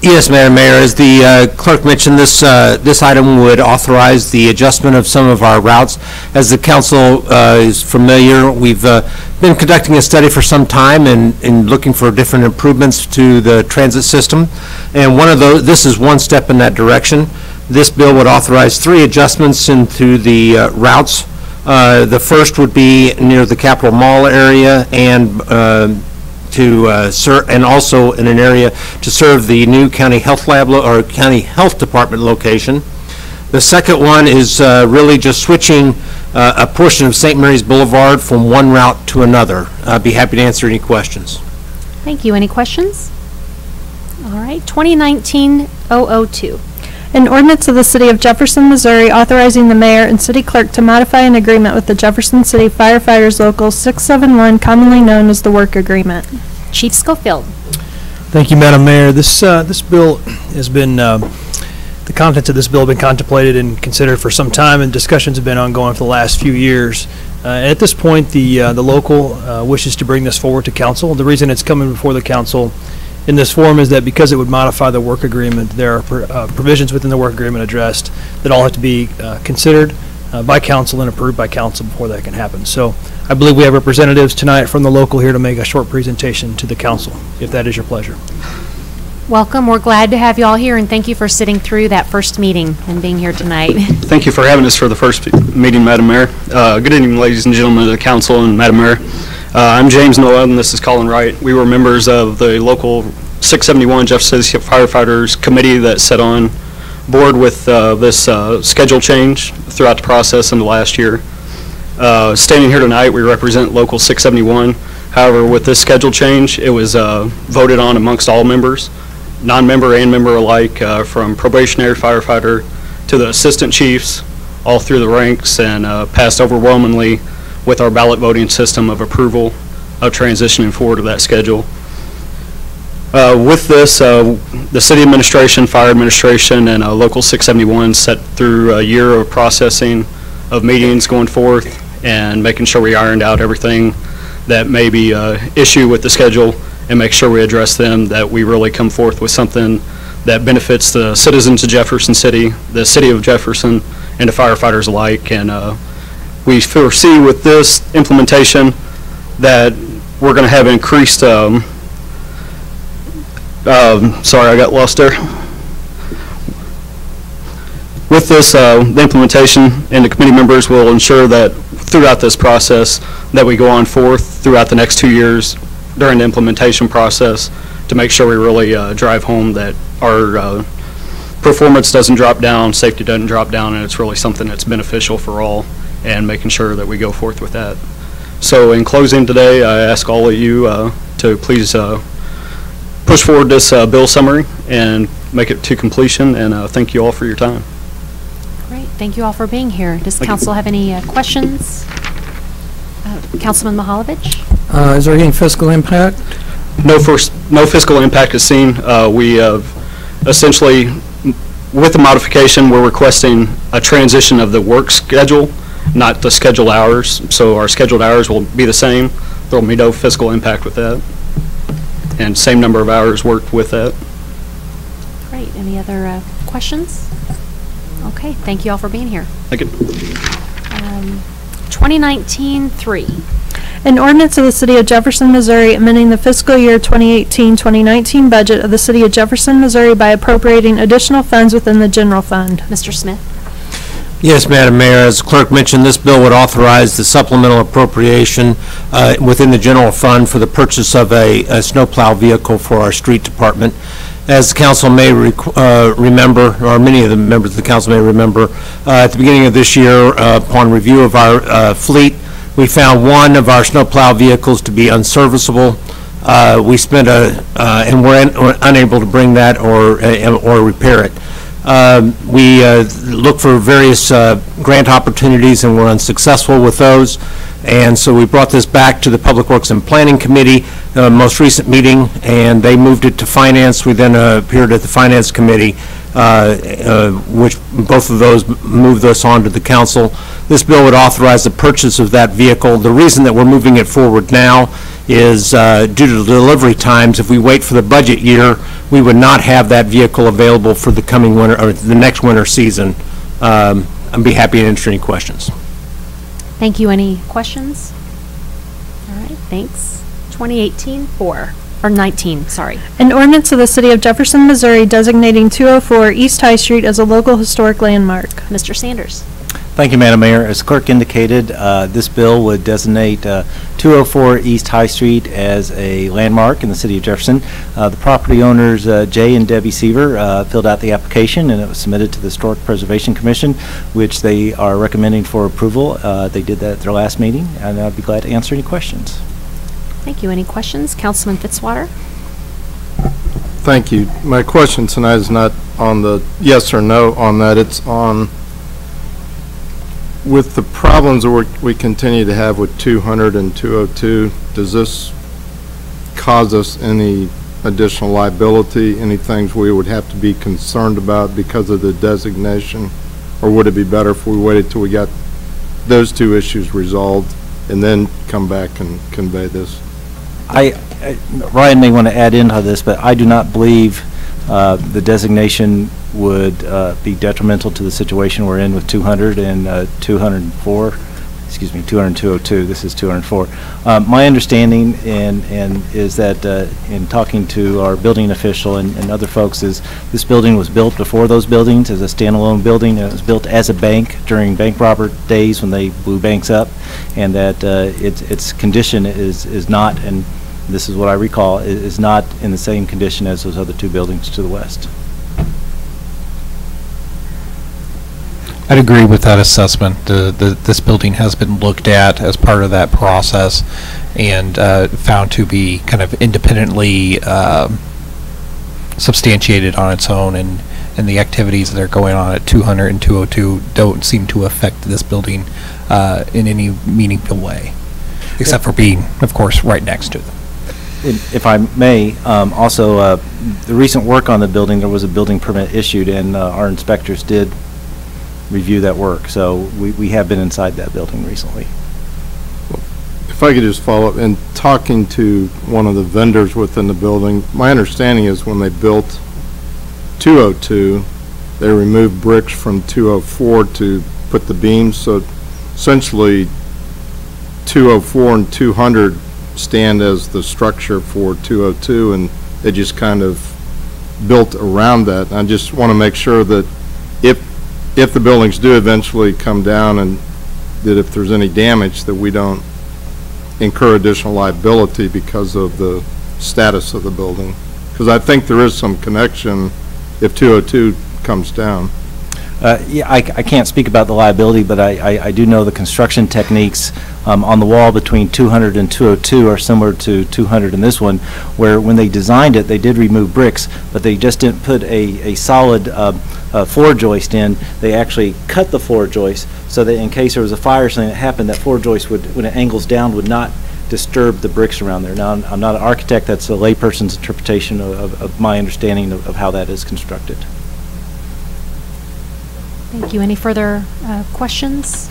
Yes, Madam Mayor, as the clerk mentioned, this item would authorize the adjustment of some of our routes. As the council is familiar, we've been conducting a study for some time and looking for different improvements to the transit system. And one of those, this is one step in that direction. This bill would authorize 3 adjustments into the routes. The first would be near the Capitol Mall area and and also in an area to serve the new county health lab or county health department location. The second one is really just switching a portion of St. Mary's Boulevard from one route to another. I'd be happy to answer any questions. Thank you. Any questions? All right, 2019-002. An ordinance of the City of Jefferson, Missouri authorizing the mayor and city clerk to modify an agreement with the Jefferson City Firefighters Local 671, commonly known as the Work Agreement. Chief Schofield. Thank you, Madam Mayor. This bill has been, the contents of this bill have been contemplated and considered for some time, and discussions have been ongoing for the last few years. At this point, the local wishes to bring this forward to council. The reason it's coming before the council in this form is that because it would modify the work agreement, there are provisions within the work agreement addressed that all have to be considered by council and approved by council before that can happen. So I believe we have representatives tonight from the local here to make a short presentation to the council, if that is your pleasure. Welcome. We're glad to have you all here, and thank you for sitting through that first meeting and being here tonight. Thank you for having us for the first meeting, Madam Mayor. Good evening, ladies and gentlemen of the council and Madam Mayor. I'm James Noel, and this is Colin Wright. We were members of the local 671 Jefferson City Firefighters Committee that sat on board with this schedule change throughout the process in the last year. Standing here tonight, we represent local 671. However, with this schedule change, it was voted on amongst all members, non-member and member alike, from probationary firefighter to the assistant chiefs, all through the ranks, and passed overwhelmingly with our ballot voting system of approval of transitioning forward to that schedule. With this, the city administration, fire administration, and local 671 set through a year of processing of meetings going forth and making sure we ironed out everything that may be issue with the schedule and make sure we address them, that we really come forth with something that benefits the citizens of Jefferson City, the city of Jefferson, and the firefighters alike. And we foresee with this implementation that we're going to have increased, sorry, I got lost there. With this, the implementation and the committee members will ensure that throughout this process that we go on forth throughout the next 2 years during the implementation process to make sure we really drive home that our performance doesn't drop down, safety doesn't drop down, and it's really something that's beneficial for all, and making sure that we go forth with that. So in closing today, I ask all of you to please push forward this bill summary and make it to completion, and thank you all for your time. Great. Thank you all for being here. Does the council have any questions? Councilman Mihalovich? Is there any fiscal impact? No fiscal impact is seen. We essentially, with the modification, we're requesting a transition of the work schedule, not the scheduled hours. So our scheduled hours will be the same. There will be no fiscal impact with that. And same number of hours worked with that. Great. Any other questions? Okay. Thank you all for being here. Thank you. 2019-3. An ordinance of the City of Jefferson, Missouri amending the fiscal year 2018-2019 budget of the City of Jefferson, Missouri by appropriating additional funds within the general fund. Mr. Smith? Yes, Madam Mayor, as the clerk mentioned, this bill would authorize the supplemental appropriation within the general fund for the purchase of a snowplow vehicle for our street department. As the council may remember, or many of the members of the council may remember, at the beginning of this year, upon review of our fleet, we found one of our snowplow vehicles to be unserviceable. We spent and we're unable to bring that or repair it. We looked for various grant opportunities and were unsuccessful with those. And so we brought this back to the Public Works and Planning Committee, most recent meeting, and they moved it to Finance. We then appeared at the Finance Committee, which both of those moved us on to the council. This bill would authorize the purchase of that vehicle. The reason that we're moving it forward now is due to the delivery times. If we wait for the budget year, we would not have that vehicle available for the coming winter or the next winter season. I'd be happy to answer any questions. Thank you. Any questions? All right, thanks. 2018-4, or 19, sorry. An ordinance of the City of Jefferson, Missouri designating 204 East High Street as a local historic landmark. Mr. Sanders? Thank you, Madam Mayor. As clerk indicated, this bill would designate 204 East High Street as a landmark in the city of Jefferson. The property owners, Jay and Debbie Seaver, filled out the application, and it was submitted to the Historic Preservation Commission, which they are recommending for approval. They did that at their last meeting, and I'd be glad to answer any questions. Thank you. Any questions? Councilman Fitzwater? Thank you. My question tonight is not on the yes or no on that. It's on, with the problems that we continue to have with 200 and 202, does this cause us any additional liability, any things we would have to be concerned about because of the designation? Or would it be better if we waited till we got those two issues resolved and then come back and convey this? Ryan may want to add into this, but I do not believe the designation would be detrimental to the situation we're in with 200 and 204. Excuse me, 200 and 202. This is 204. My understanding is that in talking to our building official and other folks is this building was built before those buildings as a standalone building. It was built as a bank during bank robber days when they blew banks up, and that its condition is not, and this is what I recall, is not in the same condition as those other two buildings to the west. I'd agree with that assessment. This building has been looked at as part of that process and found to be kind of independently substantiated on its own, and the activities that are going on at 200 and 202 don't seem to affect this building in any meaningful way, except for being, of course, right next to them. If I may, also, the recent work on the building, there was a building permit issued, and our inspectors did review that work. So we have been inside that building recently. If I could just follow up, in talking to one of the vendors within the building, my understanding is when they built 202, they removed bricks from 204 to put the beams. So essentially 204 and 200 stand as the structure for 202, and they just kind of built around that. And I just want to make sure that if the buildings do eventually come down, and that if there's any damage, that we don't incur additional liability because of the status of the building. Because I think there is some connection if 202 comes down. Yeah, I can't speak about the liability, but I do know the construction techniques on the wall between 200 and 202 are similar to 200 and this one, where when they designed it, they did remove bricks, but they just didn't put a solid floor joist in. They actually cut the floor joist so that in case there was a fire or something that happened, that floor joist would, when it angles down, would not disturb the bricks around there. Now, I'm not an architect. That's a layperson's interpretation of my understanding of how that is constructed. Thank you. Any further questions?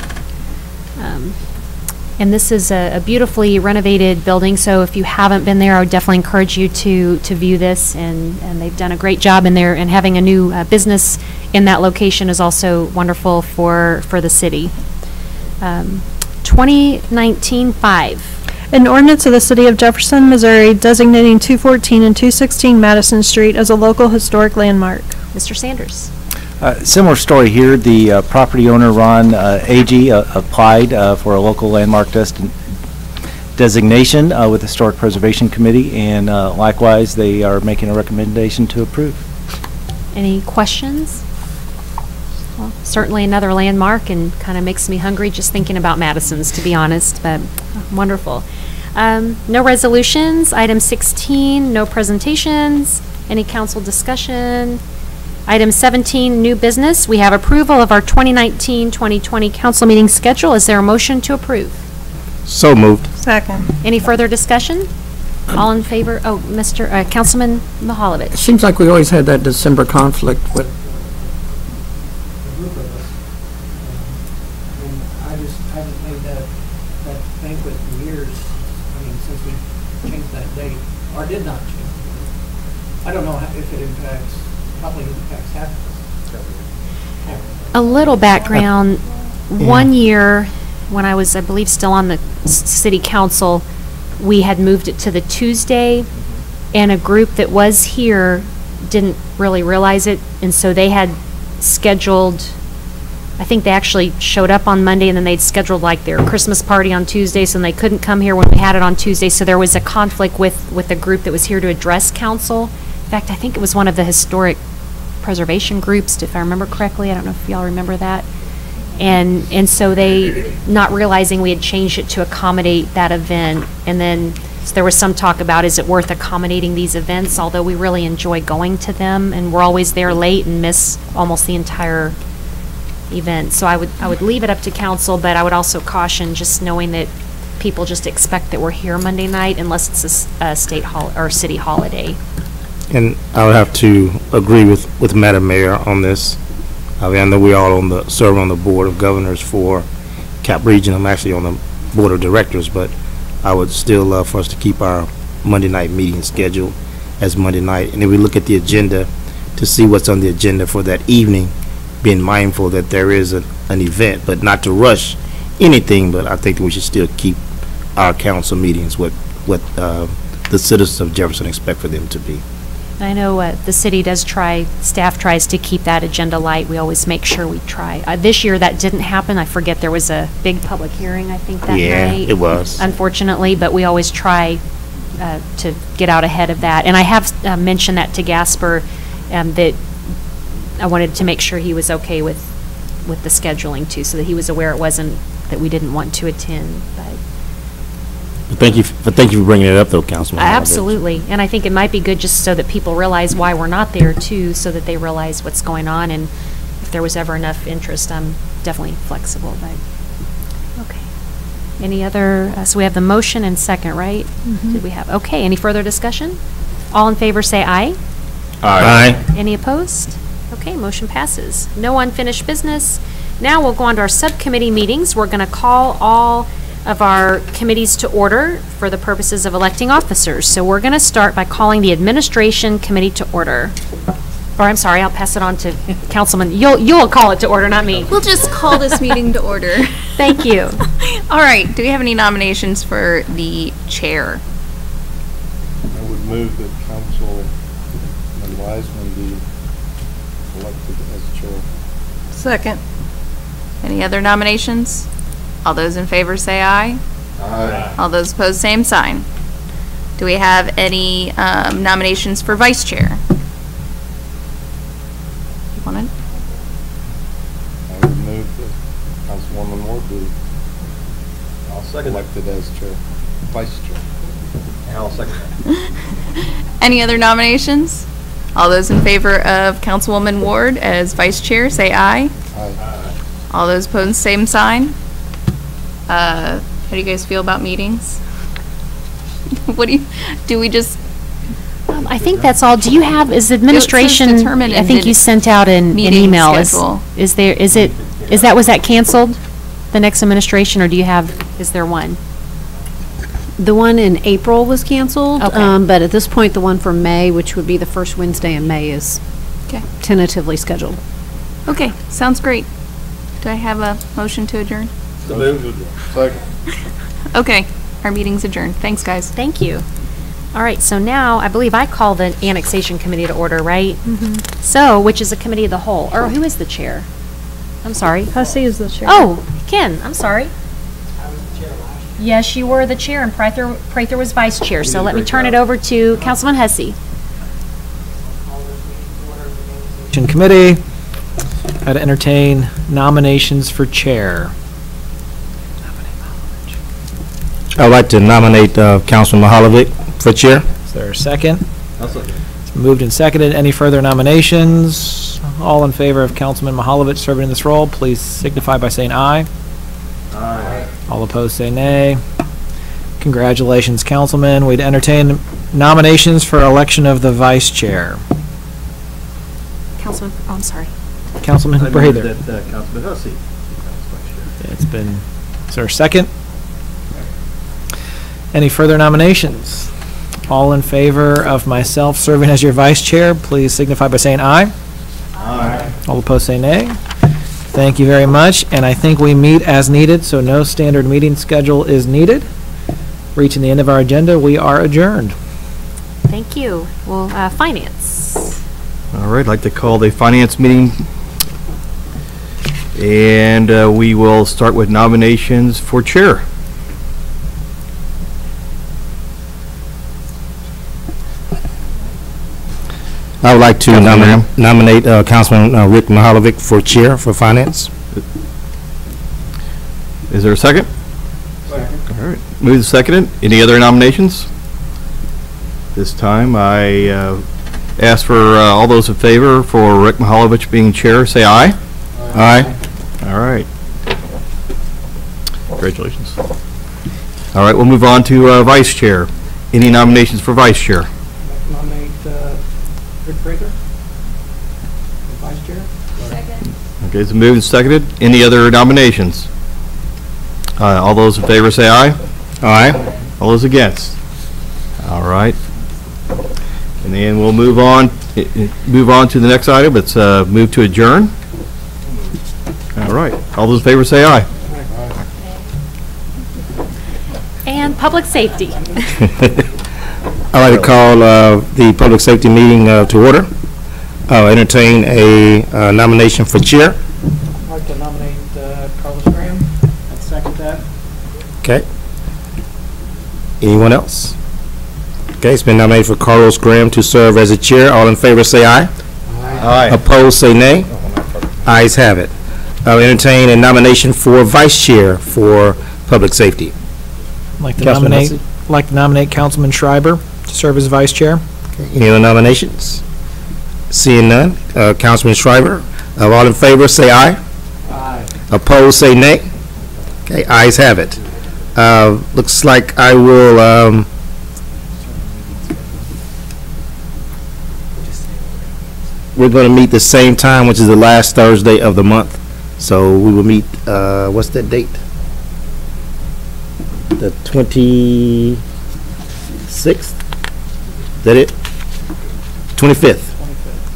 And this is a beautifully renovated building, so if you haven't been there, I would definitely encourage you to view this, and they've done a great job in there, and having a new business in that location is also wonderful for the city. 2019-5. An ordinance of the City of Jefferson, Missouri designating 214 and 216 Madison Street as a local historic landmark. Mr. Sanders. Similar story here. The property owner, Ron Agee, applied for a local landmark designation with the Historic Preservation Committee, and likewise, they are making a recommendation to approve. Any questions? Well, certainly another landmark, and kind of makes me hungry just thinking about Madison's, to be honest, but wonderful. No resolutions. Item 16, no presentations. Any council discussion? Item 17, new business. We have approval of our 2019-2020 council meeting schedule. Is there a motion to approve? So moved. Second. Any further discussion? All in favor? Oh, Councilman Mihalovich. It seems like we always had that December conflict with. I haven't made that banquet in years. I mean, since we changed that date, or did not change it. I don't know if it impacts. Probably impacts half a little background. One year, when I was, I believe, still on the city council, we had moved it to the Tuesday, and a group that was here didn't really realize it, and so they had scheduled, I think they actually showed up on Monday, and then they'd scheduled like their Christmas party on Tuesday, so they couldn't come here when we had it on Tuesday, so there was a conflict with a group that was here to address council. In fact, I think it was one of the historic preservation groups, if I remember correctly. I don't know if y'all remember that. And so they, not realizing we had changed it to accommodate that event, and then So there was some talk about, is it worth accommodating these events, although we really enjoy going to them, and we're always there late and miss almost the entire event. So I would leave it up to council, but I would also caution just knowing that people just expect that we're here Monday night unless it's a state or city holiday. And I would have to agree with Madam Mayor on this. I mean, I know we all serve on the Board of Governors for Cap Region. I'm actually on the Board of Directors, but I would still love for us to keep our Monday night meeting scheduled as Monday night. And if we look at the agenda to see what's on the agenda for that evening, being mindful that there is an event, but not to rush anything, but I think that we should still keep our council meetings what the citizens of Jefferson expect for them to be. I know the city does try, staff tries to keep that agenda light. We always make sure we try. This year that didn't happen. I forget, there was a big public hearing, I think, that night. Yeah, it was. Unfortunately, but we always try to get out ahead of that. And I have mentioned that to Gasper, that I wanted to make sure he was okay with the scheduling too, so that he was aware it wasn't that we didn't want to attend. But thank you for bringing it up, though, Councilman. Absolutely, and I think it might be good just so that people realize why we're not there too, so that they realize what's going on, and if there was ever enough interest, I'm definitely flexible. But okay, any other? So we have the motion and second, right? Mm-hmm. Did we have? Okay, any further discussion? All in favor, say aye. Aye. Any opposed? Okay, motion passes. No unfinished business. Now we'll go on to our subcommittee meetings. We're going to call all of our committees to order for the purposes of electing officers. So we're going to start by calling the Administration Committee to order. Or I'm sorry, I'll pass it on to Councilman. You'll call it to order, not me. We'll just call this meeting to order. Thank you. All right, do we have any nominations for the chair? I would move that Councilman Wiseman be elected as chair. Second. Any other nominations? All those in favor say aye. Aye. All those opposed, same sign. Do we have any nominations for vice chair? You want it? I would move that Councilwoman Ward be elected as chair, vice chair. And I'll second that. Any other nominations? All those in favor of Councilwoman Ward as vice chair say aye. Aye. All those opposed, same sign. How do you guys feel about meetings? What do we just? I think that's all. Do you have, is administration, I think you sent out an email. Was that canceled, the next administration, or do you have, is there one? The one in April was canceled, Okay. but at this point, the one for May, which would be the first Wednesday in May, is tentatively scheduled. Okay, sounds great. Do I have a motion to adjourn? Second. Okay, our meeting's adjourned. Thanks, guys. Thank you. All right, so now I believe I call the Annexation Committee to order, right? Mm-hmm. So, which is a committee of the whole, or who is the chair? I'm sorry. Hussey is the chair. Oh, Ken, I'm sorry. Yes, you were the chair, and Prather was vice chair, so let me turn it over to Councilman Hussey. Committee, I'd entertain nominations for chair. I'd like to nominate Councilman Mahalovic for chair. Is there a second? I'll second. It's moved and seconded. Any further nominations? All in favor of Councilman Mahalovic serving in this role, please signify by saying aye. Aye. All opposed say nay. Congratulations, Councilman. We'd entertain nominations for election of the vice chair. Councilman, oh, I'm sorry. Councilman I move Prather. that Councilman Hussey becomes vice chair. It's been, is there a second? Any further nominations? All in favor of myself serving as your vice chair, please signify by saying aye. Aye. All opposed say nay. Thank you very much, and I think we meet as needed, so no standard meeting schedule is needed. Reaching the end of our agenda, we are adjourned. Thank you. Well, finance. All right, I'd like to call the finance meeting, and we will start with nominations for chair. I would like to nominate Councilman Rick Mahalovic for chair for finance. Is there a second? Second. All right. Moved and seconded. Any other nominations? This time, I ask for all those in favor for Rick Mihalovich being chair, say aye. Aye. All right. Congratulations. All right, we'll move on to vice chair. Any nominations for vice chair? Nominate Rick Fraser, vice chair. Second. Okay, so moved and seconded. Any other nominations? All those in favor say aye. Aye. All those against? All right. And then we'll move on to the next item. It's move to adjourn. All right. All those in favor say aye. And public safety. I'd like to call the public safety meeting to order. I'll entertain a nomination for chair. I'd like to nominate Carlos Graham. I'd second that. Okay. Anyone else? Okay, it's been nominated for Carlos Graham to serve as a chair. All in favor say aye. Aye. Opposed say nay. Ayes have it. I'll entertain a nomination for vice chair for public safety. I'd like to Councilman nominate Councilman Schreiber to serve as vice chair. Okay. Any other nominations? Seeing none, Councilman Schreiber. All in favor say aye. Aye. Opposed say nay. Okay, ayes have it. Looks like I will we're going to meet the same time, which is the last Thursday of the month. So we will meet, what's that date? The 26th? Is that it? 25th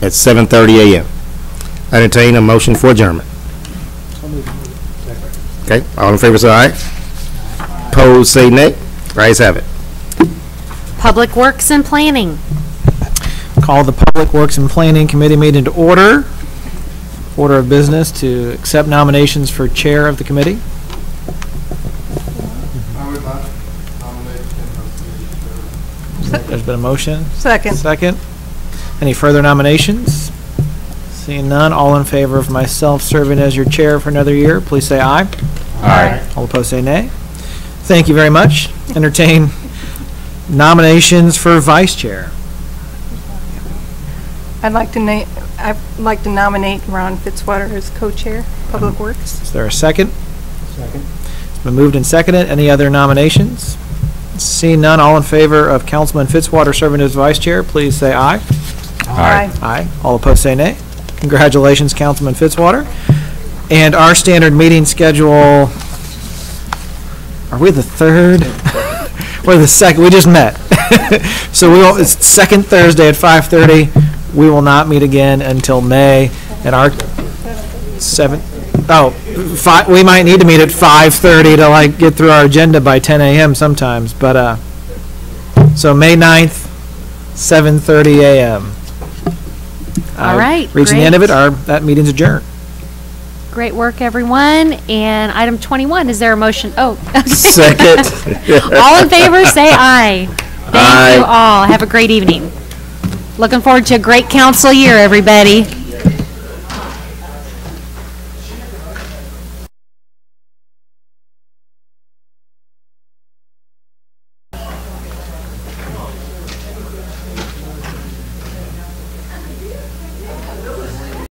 at 7:30 a.m. I entertain a motion for adjournment. Okay, all in favor say aye. Opposed say nay. Ayes have it. Public Works and Planning. Call the Public Works and Planning Committee meeting to order. Order of business to accept nominations for chair of the committee. There's been a motion. Second. Second. Any further nominations? Seeing none, all in favor of myself serving as your chair for another year, please say aye. Aye. All opposed say nay. Thank you very much. Entertain nominations for vice chair. I'd like to nominate Ron Fitzwater as co-chair, Public Works. Is there a second? Second. It's been moved and seconded. Any other nominations? Seeing none, all in favor of Councilman Fitzwater serving as vice chair, please say aye. Aye. Aye. All opposed say nay. Congratulations, Councilman Fitzwater. And our standard meeting schedule, are we the third? We're the second, we just met. So it's second Thursday at 5:30. We will not meet again until May at our 5, we might need to meet at 5:30 to like get through our agenda by 10 a.m. sometimes, but so May 9th, 7:30 a.m. All right, Reaching the end of it, that meeting's adjourned. Great work, everyone. And item 21, is there a motion? Oh. Second. All in favor, say aye. Thank Aye. you all. Have a great evening. Looking forward to a great council year, everybody.